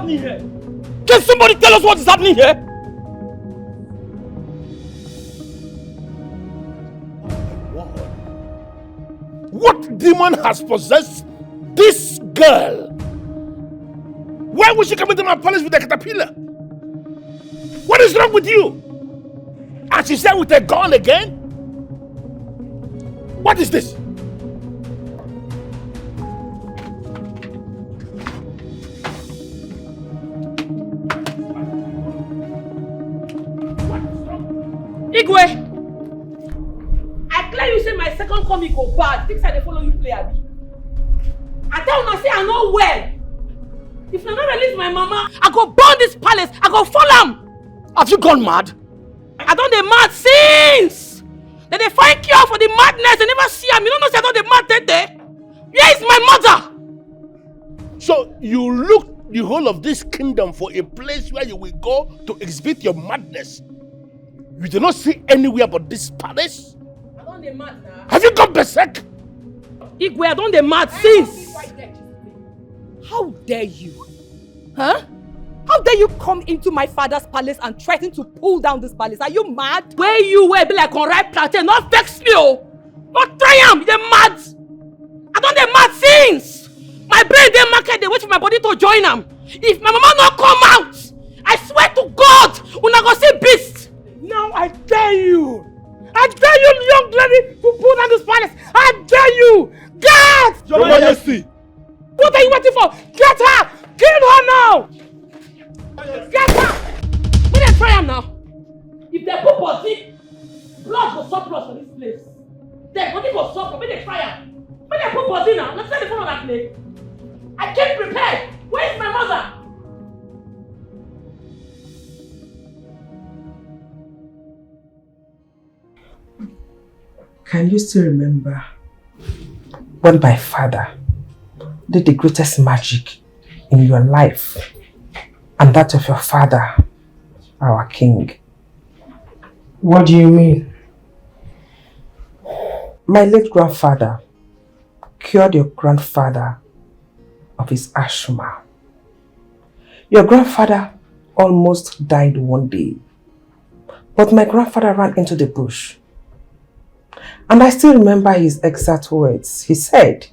happening here? Can somebody tell us what is happening here? What demon has possessed this girl? Why would she come into my palace with a caterpillar? What is wrong with you? And she said with a gun again? What is this? Igwe! I clear you say my second comic go bad. Think I dey follow you play, abi? I tell una say I know well. If I don't release my mama, I go burn this palace. I go fall am. Have you gone mad? I don't dey mad since. They find cure for the madness. They never see am. You don't know say I don't dey mad there. Where is my mother? So you look the whole of this kingdom for a place where you will go to exhibit your madness. You do not see anywhere but this palace? I don't dey mad now. Have you gone berserk? Igwe, I don't dey mad since. How dare you? Huh? How dare you come into my father's palace and threaten to pull down this palace? Are you mad? Where you were be like on ripe plantain, not vex me, oh! Not try am, you dey mad! I don't dey mad since! My brain dey market, they wait for my body to join am. If my mama not come out, I swear to God, una go see beast! Now I dare you! I dare you, young lady, to pull down this palace! I dare you! Get! Your Majesty! What are you waiting for? Get her! Kill her now! Get her! When they try am now, if they put body, blood go surplus for this place. Their body go surplus, when they try am. When they put body now, let's say they follow that place. I came prepared. Where is my mother? Can you still remember when my father did the greatest magic in your life and that of your father, our king? What do you mean? My late grandfather cured your grandfather of his asthma. Your grandfather almost died one day, but my grandfather ran into the bush. And I still remember his exact words. He said,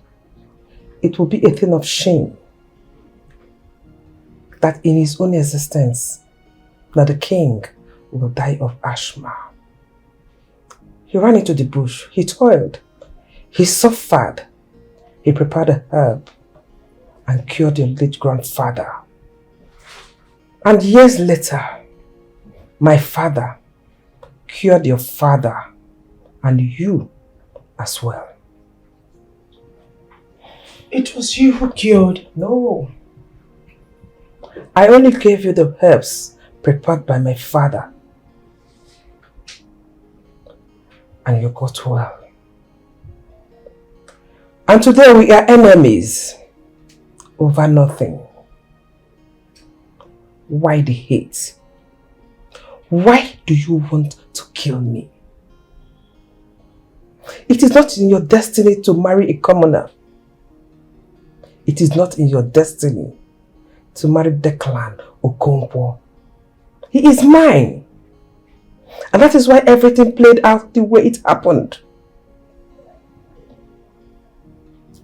it will be a thing of shame that in his own existence, that the king will die of asthma. He ran into the bush, he toiled, he suffered, he prepared a herb and cured your late grandfather. And years later, my father cured your father and you as well. It was you who cured? No. I only gave you the herbs prepared by my father. And you got well. And today we are enemies over nothing. Why the hate? Why do you want to kill me? It is not in your destiny to marry a commoner. It is not in your destiny to marry Declan Okonkwo. He is mine. And that is why everything played out the way it happened.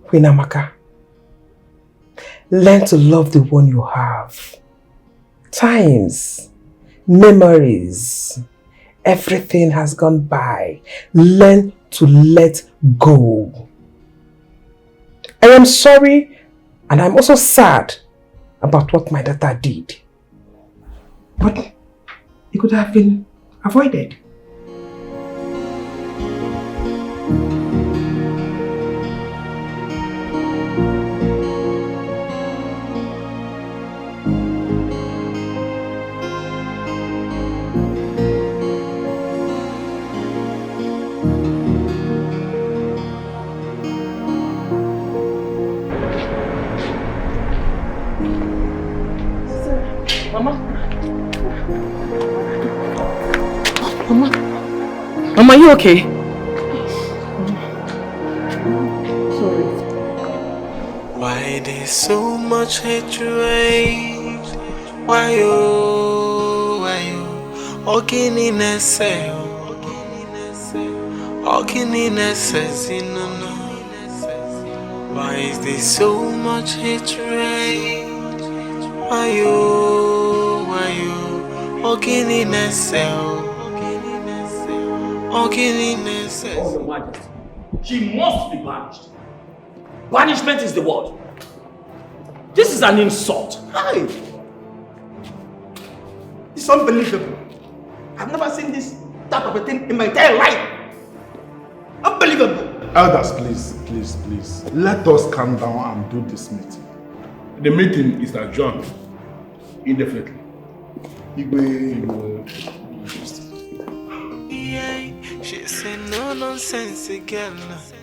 Queen Amaka, learn to love the one you have. Times, memories, everything has gone by. Learn to let go. I am sorry and I'm also sad about what my daughter did. But it could have been avoided. Mama, are you okay? Why there's so much hatred Why you? Okini nese, okini nese, no. Why is there so much hatred? Why you? Okini nese, okini nese. Oh, Your Majesty, she must be banished. Banishment is the word. This is an insult. Hi! It's unbelievable. I've never seen this type of a thing in my entire life. Unbelievable. Elders, please. Let us calm down and do this meeting. The meeting is adjourned indefinitely. Igwe. Yeah, she say no nonsense girl.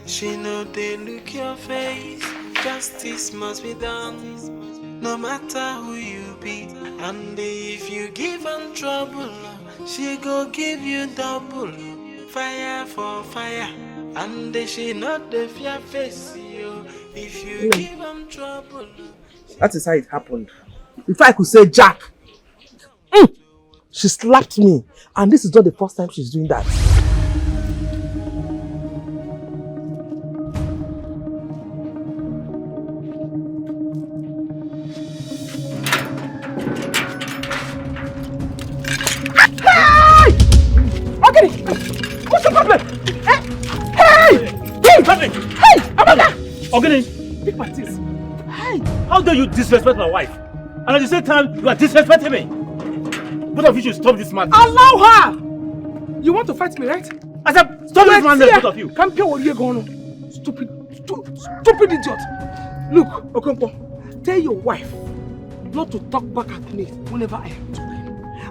She know they look your face. Justice must be done, no matter who you be. And if you give her trouble, she go give you double. Fire for fire, and she not the fear face you. If you give her trouble. That is how it happened. If I could say Jack, she slapped me, and this is not the first time she's doing that. Hey! Okay, what's the problem? Hey, Amanda! Ogini! Pick my teeth. Hey! How dare you disrespect my wife? And at the same time, you are disrespecting me! Both of you should stop this madness. Allow her! You want to fight me, right? I said, stop this madness, both of you! Come here, where you going? Stupid idiot! Look, Okonkwo, tell your wife not to talk back at me whenever I am talking.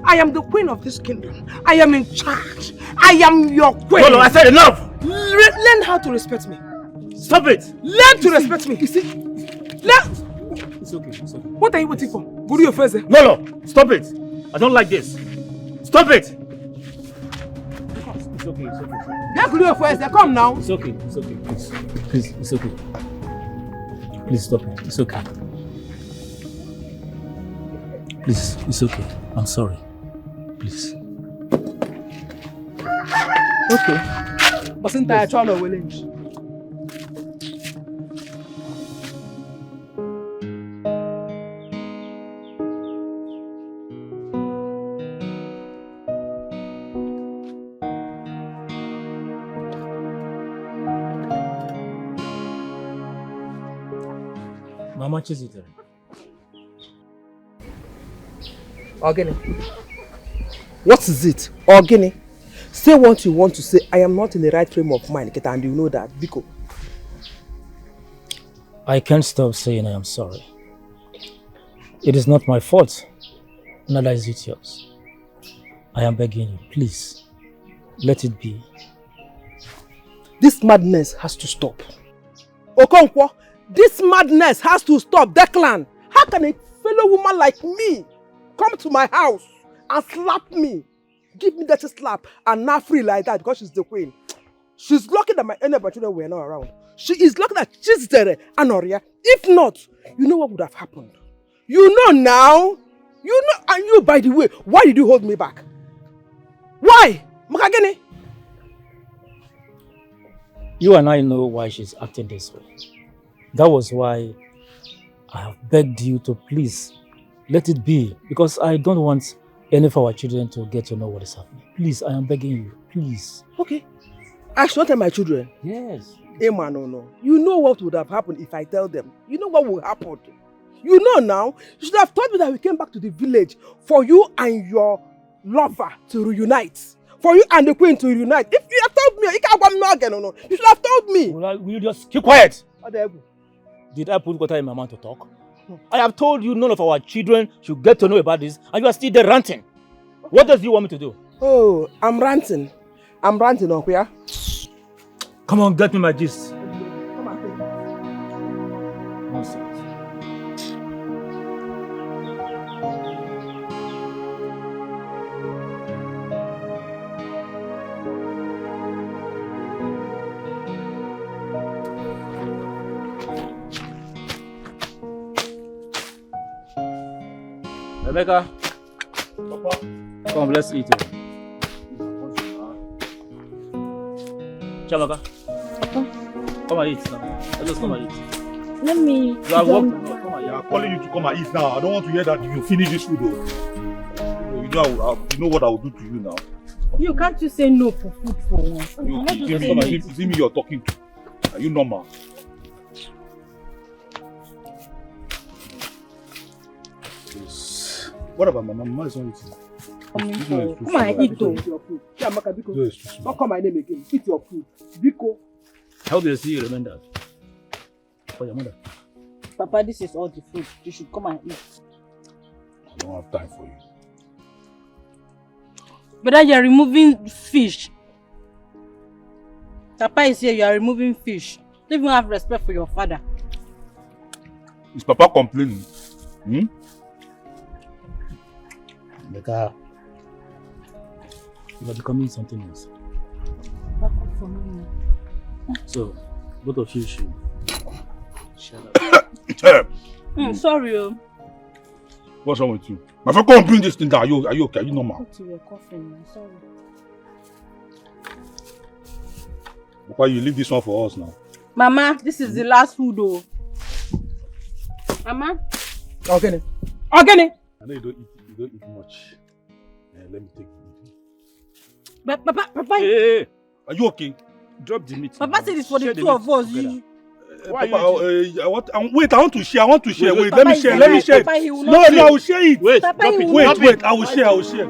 I am the queen of this kingdom. I am in charge. I am your queen. No, I said enough! Learn how to respect me. Stop it! Learn to respect me. You see? It's okay. What are you waiting for? Go to your face. No, stop it! I don't like this. Stop it! It's okay. Go to your face. Come now. It's okay, please, it's okay. Please stop it, it's okay. Please, it's okay. I'm sorry. Please. Okay. But since I try to challenge. Mama Chetachi. Ogini. What is it? Ogini. Say what you want to say. I am not in the right frame of mind, and you know that. Biko. I can't stop saying I am sorry. It is not my fault, neither is it yours. I am begging you, please, let it be. This madness has to stop. Okonkwo, this madness has to stop. Declan, how can a fellow woman like me come to my house and slap me? Give me that slap and not free like that because she's the queen. She's lucky that my other children were not around. She is lucky that she's there, Anoria. If not, you know what would have happened? You know now. You know, and you, by the way, why did you hold me back? Why? Makagene? You and I know why she's acting this way. That was why I have begged you to please let it be, because I don't want any of our children to get to know what is happening. Please, I am begging you, please. Okay. I should not tell my children. Yes. Emma, no. You know what would have happened if I tell them. You know what would happen. You know now. You should have told me that we came back to the village for you and your lover to reunite. For you and the queen to reunite. If you have told me, you should have told me. Will you just keep quiet? Did I put water in my mouth to talk? I have told you none of our children should get to know about this, and you are still there ranting. What does you want me to do? Oh, I'm ranting. Okuya. Come on, get me my gist. Come on, take. Nonsense. Rebecca. Papa. Come, let's eat. Chamaka. Come and eat now. Let us come and eat. Let me. You are welcome. Come and eat. They are calling you to come and eat now. I don't want to hear that you finish this food though. You know what I will do to you now. You can't just say no for food for once. You see me you're talking to. Are you normal? Yes. What about Mama? Mama is not eating. Come and eat though. Chiamaka, Biko. Don't call my name again. Eat your food. Biko. How do you see you remember that? For your mother. Papa, this is all the food. You should come and eat. I don't have time for you. But you are removing fish. Papa is here, you are removing fish. Don't even have respect for your father. Is Papa complaining? Rebecca, you are becoming something else. So, both of you should shut up. Sorry. What's wrong with you? My friend, come and bring this thing down. Are you okay? Are you normal? You were coughing. I'm sorry. Why you leave this one for us now? Mama, this is the last food though. Mama? Organic. I know you don't eat much. Let me take it. But Papa, Hey, are you okay? Drop the meat. Papa said it's for the two of us. Papa, wait, I want to share. Wait, let me share. Papa, he will No, not I will share it. Wait, Papa, wait, I will share.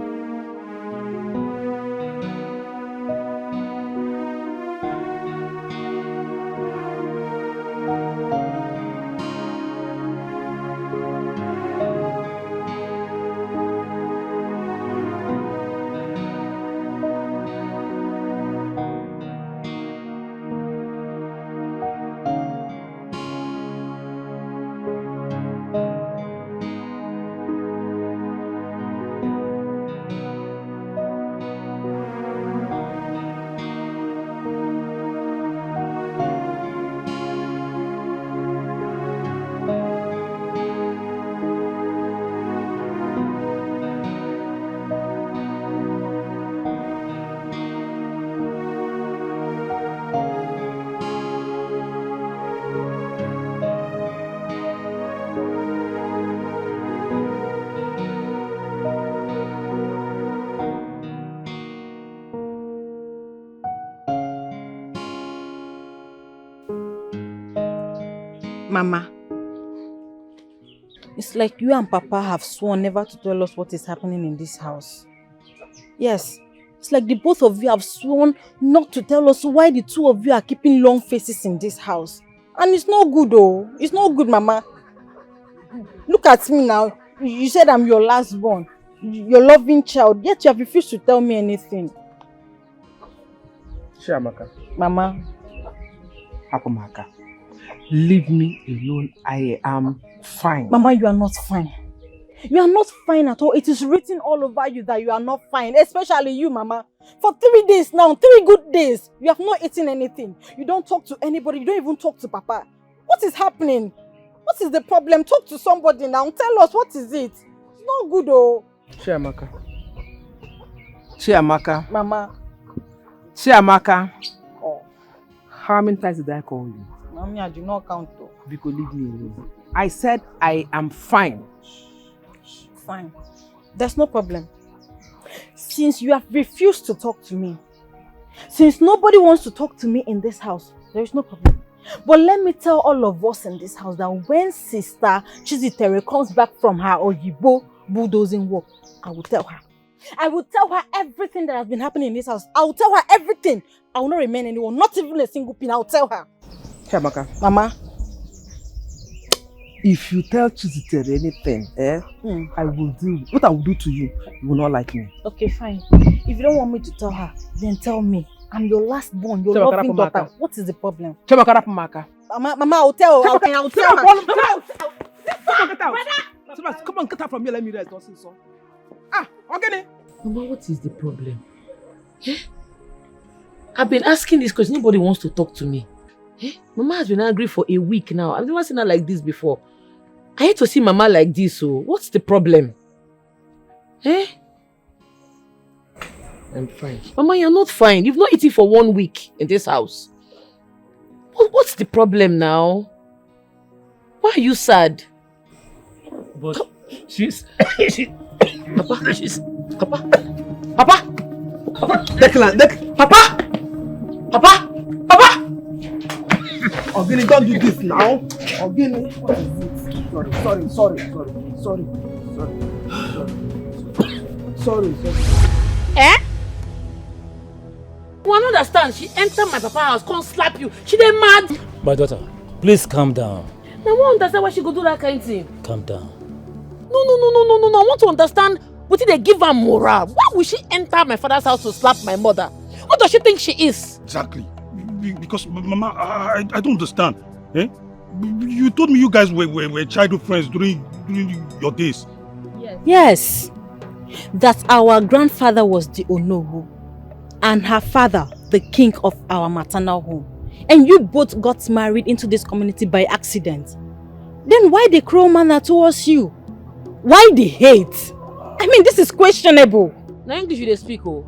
Mama, it's like you and Papa have sworn never to tell us what is happening in this house. Yes, it's like the both of you have sworn not to tell us why the two of you are keeping long faces in this house. And it's not good though. It's not good, Mama. Look at me now. You said I'm your last born, your loving child, yet you have refused to tell me anything. Chiamaka. Mama. Apamaka. Leave me alone. I am fine. Mama, you are not fine. You are not fine at all. It is written all over you that you are not fine. Especially you, Mama. For 3 days now, 3 good days, you have not eaten anything. You don't talk to anybody. You don't even talk to Papa. What is happening? What is the problem? Talk to somebody now. Tell us, what is it? It's not good, oh. Chiamaka. Chiamaka. Mama. Chiamaka. Oh. How many times did I call you? Mommy, I do not count though. Because leave me alone. I said I am fine. Fine. There's no problem. Since you have refused to talk to me, since nobody wants to talk to me in this house, there is no problem. But let me tell all of us in this house that when Sister Chizitere comes back from her Oyibo bulldozing work, I will tell her. I will tell her everything that has been happening in this house. I will tell her everything. I will not remain anyone, not even a single pin. I will tell her. Chiamaka. Mama. If you tell Chizitere anything, I will do. What I will do to you, you will not like me. Okay, fine. If you don't want me to tell her, then tell me. I'm your last born, your loving daughter. What is the problem? Chiamaka Maka. Mama, I'll tell her. I'll tell her. Come on, get out. Come on, get out from here. Let me rest. Don't say so. Okay. Mama, what is the problem? I've been asking this because nobody wants to talk to me. Mama has been angry for a week now. I've never seen her like this before. I hate to see Mama like this, so what's the problem? Eh? I'm fine. Mama, you're not fine. You've not eaten for 1 week in this house. What's the problem now? Why are you sad? But she's... Papa, she's... Papa! Papa! Papa! Papa! Papa! Papa! Ogini, don't do this now. Ogini, what is it? Sorry. Eh? You don't understand. She entered my papa's house, come slap you. She dey mad. my daughter, please calm down. Now I won't understand why she go do that kind of thing. Calm down. No. I want to understand what did they give her morale. Why would she enter my father's house to slap my mother? What does she think she is? Exactly. Because, Mama, I don't understand. Eh? You told me you guys were childhood friends during your days. Yes. That our grandfather was the Onowu and her father the king of our maternal home. And you both got married into this community by accident. Then why the cruel manner towards you? Why the hate? I mean, this is questionable. Now English you dey speak, oh.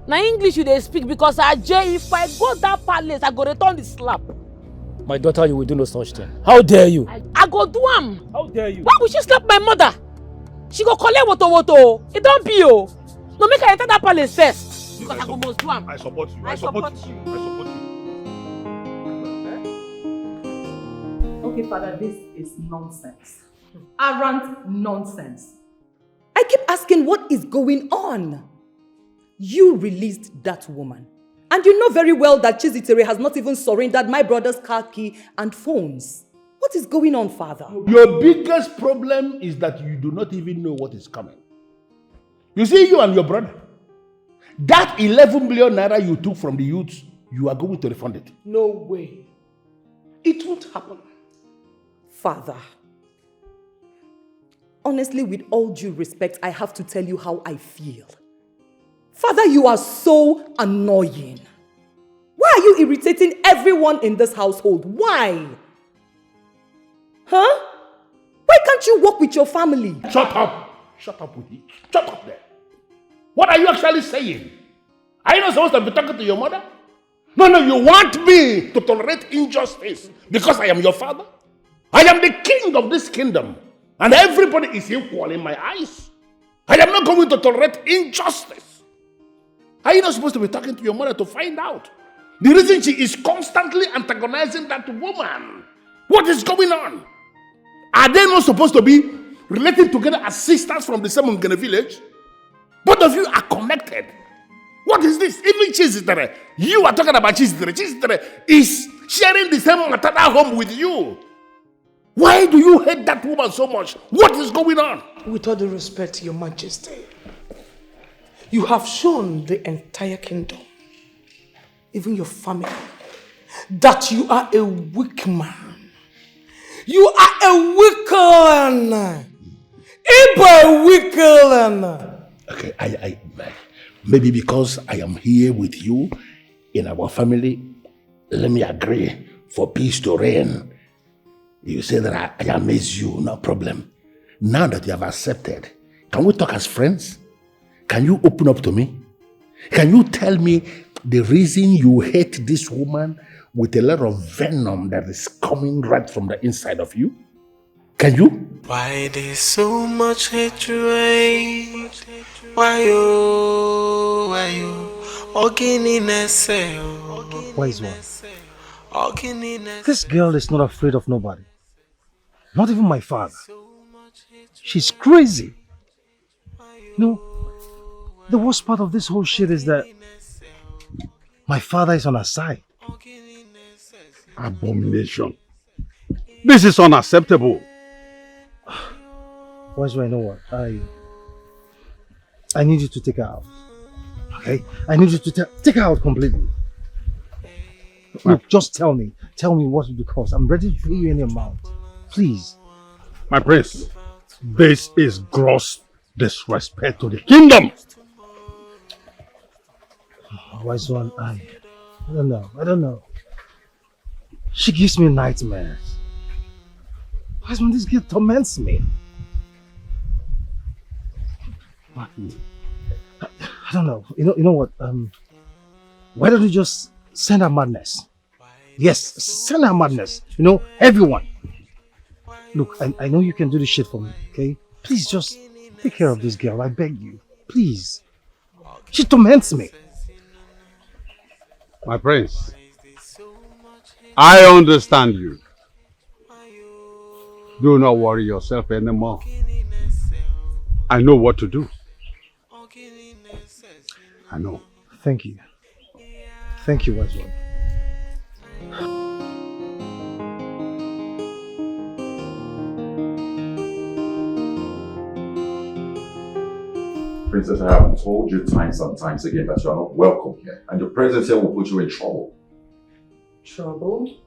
Now English you dey speak because Ajay, if I go that palace, I go return the slap. My daughter, you will do no such thing. How dare you? I go do am. How dare you? Why would she slap my mother? She go collect woto. It don't be, oh. No, make her enter that palace first. Because I go must do am. I support you. I support you. Okay, Father, this is nonsense. Arrant nonsense. I keep asking what is going on. You released that woman. And you know very well that Chizitere has not even surrendered my brother's car key and phones. What is going on, Father? Your biggest problem is that you do not even know what is coming. You see, you and your brother, that 11 million naira you took from the youths, you are going to refund it. No way. It won't happen. Father, honestly, with all due respect, I have to tell you how I feel. Father, you are so annoying. Why are you irritating everyone in this household? Why? Huh? Why can't you work with your family? Shut up. Shut up with you. Shut up there. What are you actually saying? Are you not supposed to be talking to your mother? No, you want me to tolerate injustice because I am your father? I am the king of this kingdom and everybody is equal in my eyes. I am not going to tolerate injustice. Are you not supposed to be talking to your mother to find out the reason she is constantly antagonizing that woman? What is going on? Are they not supposed to be relating together as sisters from the same Ngene village? Both of you are connected. What is this? Even Chizitere, you are talking about Chizitere. Chizitere is sharing the same maternal home with you. Why do you hate that woman so much? What is going on? With all due respect, Your Majesty, you have shown the entire kingdom, even your family, that you are a weak man. You are a weak one. A weak one. Okay, I maybe because I am here with you in our family, let me agree for peace to reign. You say that I amaze you, no problem. Now that you have accepted, can we talk as friends? Can you open up to me? Can you tell me the reason you hate this woman with a lot of venom that is coming right from the inside of you? Can you? Why there's so much hatred? Why you? Wise one. This girl is not afraid of nobody. Not even my father. She's crazy. No, the worst part of this whole shit is that my father is on her side. Abomination. This is unacceptable. Wise one, you know what? I need you to take her out. Okay? I need you to take her out completely. Look, just tell me what it will cost. I'm ready to pay you any amount. Please. My prince, this is gross disrespect to the kingdom. Wise one, I don't know. She gives me nightmares. Wise one, this girl torments me. I don't know. You know what? Why don't you just send her madness? Yes, send her madness. You know, everyone. Look, I know you can do this shit for me, okay? Please just take care of this girl. I beg you. Please. She torments me. My prince, I understand you. Do not worry yourself anymore. I know what to do. I know. Thank you. Thank you, Wazico. Princess, I have told you times and times again that you are not welcome here. And your presence here will put you in trouble. Trouble?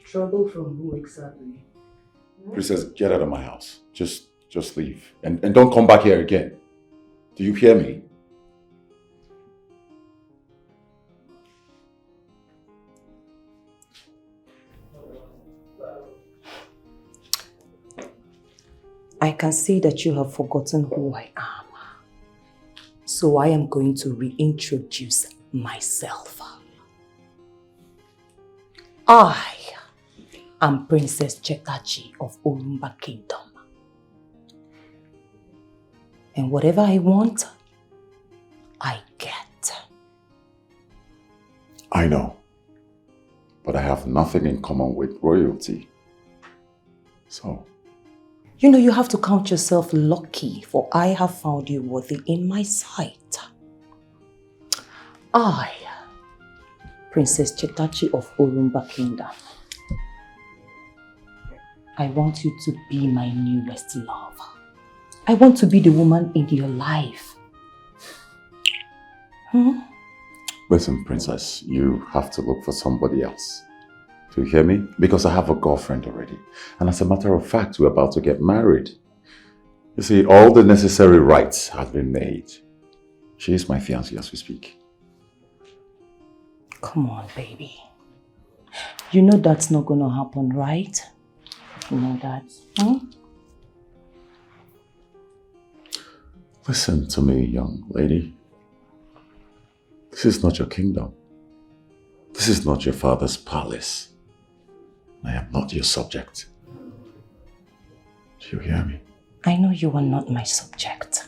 Trouble from who exactly? Princess, get out of my house. Just leave. And don't come back here again. Do you hear me? I can see that you have forgotten who I am. So I am going to reintroduce myself. I am Princess Chetachi of Orumba Kingdom. And whatever I want, I get. I know. But I have nothing in common with royalty. So... You know, you have to count yourself lucky, for I have found you worthy in my sight. I, Princess Chetachi of Orumba Kingdom, I want you to be my newest love. I want to be the woman in your life. Listen, Princess, you have to look for somebody else. Do you hear me? Because I have a girlfriend already. And as a matter of fact, we're about to get married. You see, all the necessary rites have been made. She is my fiancée as we speak. Come on, baby. You know that's not gonna happen, right? You know that, Listen to me, young lady. This is not your kingdom. This is not your father's palace. I am not your subject. Do you hear me? I know you are not my subject.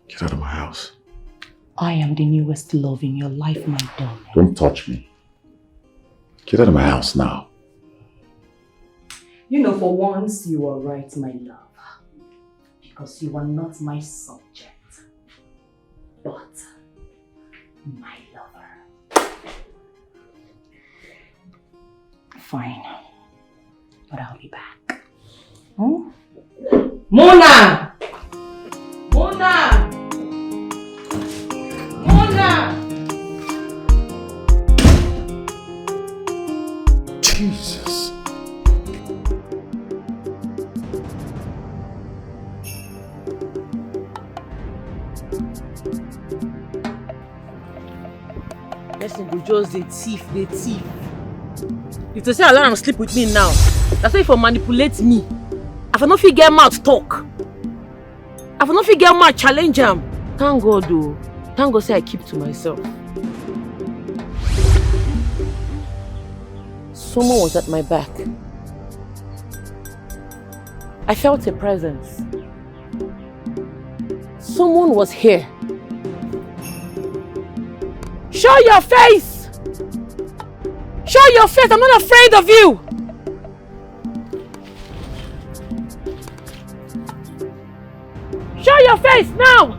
Get out of my house. I am the newest love in your life, my darling. Don't touch me. Get out of my house now. You know, for once, you are right, my love. Because you are not my subject, but my lover. Fine, but I'll be back. Mona! Mona! Mona! Jesus. Person go just the thief. If they say allow am sleep with me now, that's why if you manipulate me. If I no fit get mouth talk. If I no fit get mouth challenge am. Thank God though. Thank God say I keep to myself. Someone was at my back. I felt a presence. Someone was here. Show your face! Show your face! I'm not afraid of you! Show your face now!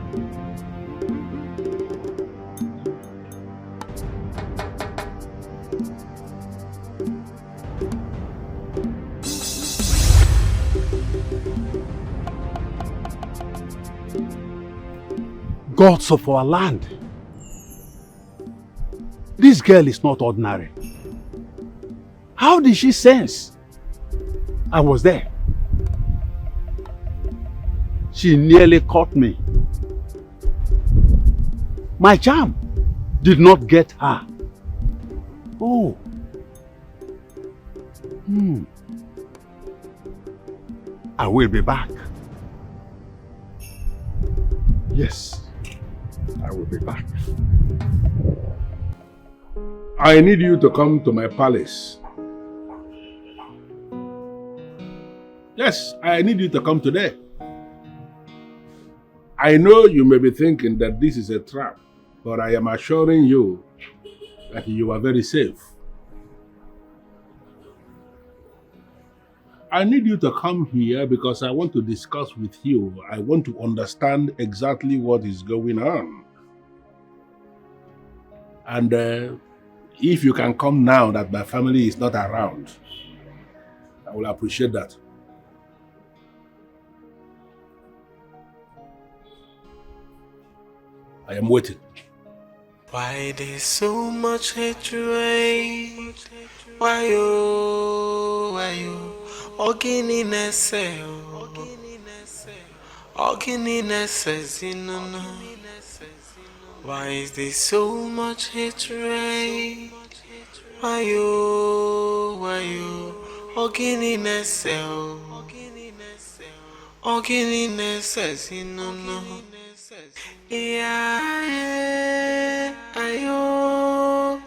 Gods of our land. This girl is not ordinary. How did she sense? I was there. She nearly caught me. My charm did not get her. Oh. I will be back. Yes, I will be back. I need you to come to my palace. Yes, I need you to come today. I know you may be thinking that this is a trap, but I am assuring you that you are very safe. I need you to come here because I want to discuss with you. I want to understand exactly what is going on. And if you can come now that my family is not around, I will appreciate that. I am waiting. Why there's so much hatred? Why you Ogininese no. Why is there so much hatred? Why you Ogininese no. Yeah, ayo.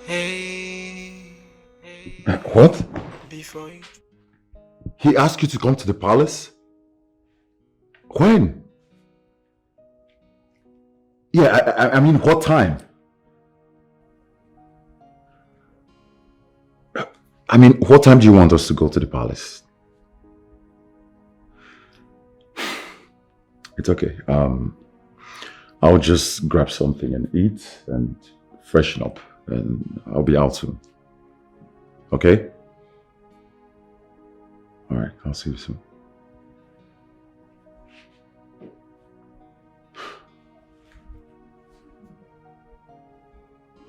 Hey. What? Before you. He asked you to come to the palace? When? Yeah, I mean, what time? I mean, what time do you want us to go to the palace? It's okay. I'll just grab something and eat and freshen up, and I'll be out soon. Okay? All right, I'll see you soon.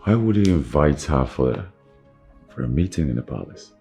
Why would he invite her for a meeting in the palace?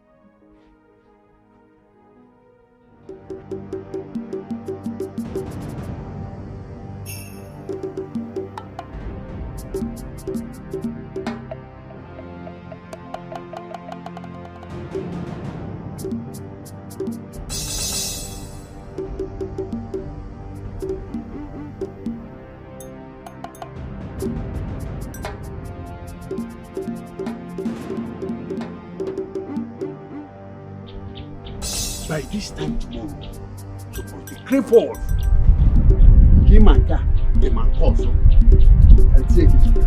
By this time tomorrow, supposed to crave forth. Him and that, the man also, and take it.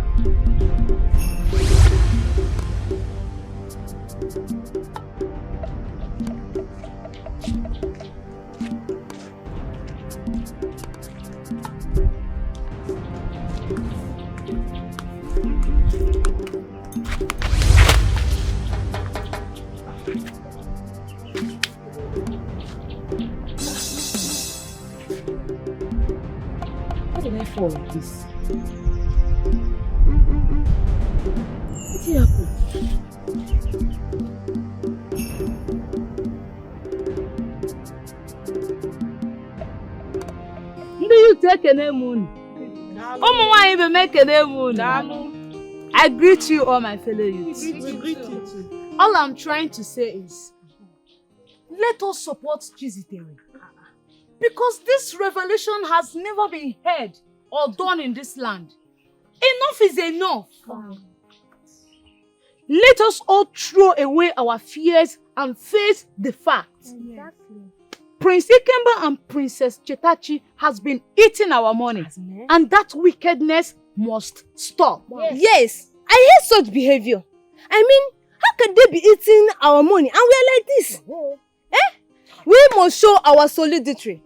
How did I fall like this? What did happen? Ndị you take a name moon? I greet you all my fellow youths. We greet you too. All I'm trying to say is, let us support Chiziteri. Because this revelation has never been heard or done in this land. Enough is enough. Let us all throw away our fears and face the facts. Exactly. Prince Ikemba and Princess Chetachi has been eating our money, and that wickedness must stop. Yes, I hate such behavior. I mean, how can they be eating our money and we are like this? We must show our solidarity,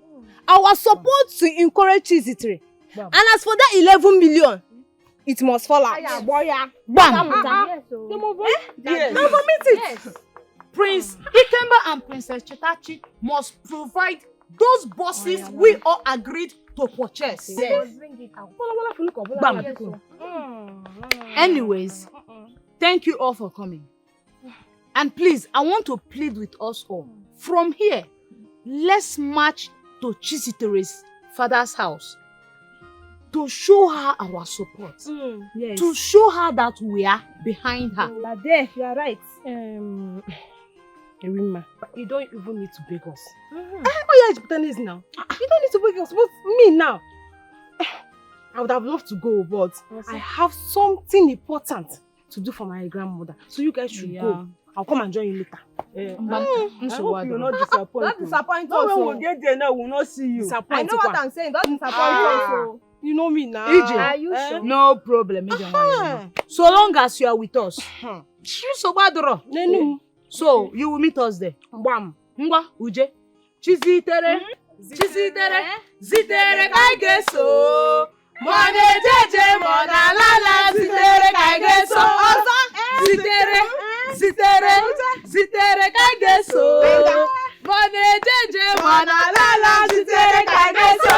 our support to encourage Chiziteri. And as for that 11 million, it must fall out. Bam! Yes. Now vomit it. Prince Ikemba and Princess Chetachi must provide those buses we all agreed to purchase. Yes. Bam. Anyways, thank you all for coming. And please, I want to plead with us all. From here, let's march to Chiziteri's father's house to show her our support. Yes. To show her that we are behind her. There, you are right. Erima, you don't even need to beg us. Oh yeah, Japanese now. You don't need to beg us. But me now. I would have loved to go, but I have something important to do for my grandmother. So you guys should go. I'll come and join you later. I hope you will not disappoint. Don't disappoint us. No, when we get there now, we will not see you. I know what I'm saying. Don't disappoint us. You know me now. EJ, Are you sure? No problem. So long as you are with us. So you will meet us there. Ngwa, Uje. Chizitere. Chizitere. Zitere kaigeso. Mone jeje mona lala. Zitere kaigeso. Zitere. Zitere. Zitere kaigeso. Mone jeje mona lala. Zitere kaigeso.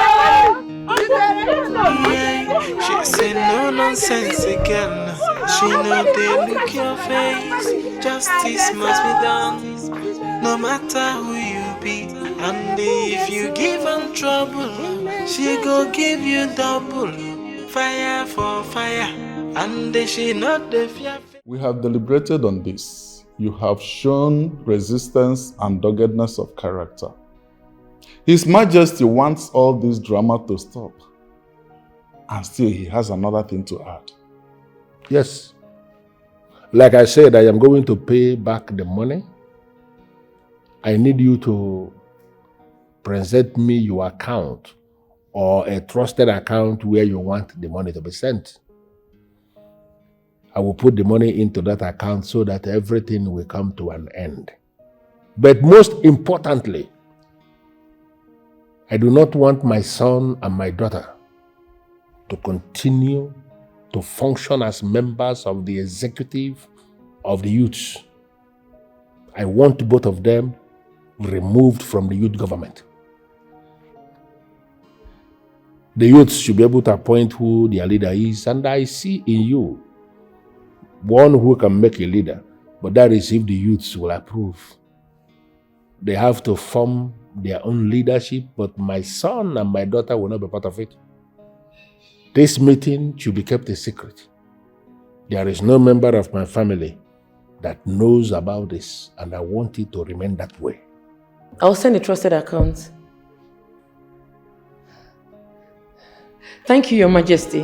She say no nonsense again. She know they look your face. Justice must be done, no matter who you be. And if you give her trouble, she go give you double. Fire for fire, and she not the fear. We have deliberated on this. You have shown resistance and doggedness of character. His Majesty wants all this drama to stop. And still he has another thing to add. Yes. Like I said, I am going to pay back the money. I need you to present me your account or a trusted account where you want the money to be sent. I will put the money into that account so that everything will come to an end. But most importantly, I do not want my son and my daughter to continue to function as members of the executive of the youths. I want both of them removed from the youth government. The youths should be able to appoint who their leader is, and I see in you one who can make a leader, but that is if the youths will approve. They have to form their own leadership, but my son and my daughter will not be part of it. This meeting should be kept a secret. There is no member of my family that knows about this, and I want it to remain that way. I'll send a trusted account. Thank you, Your Majesty.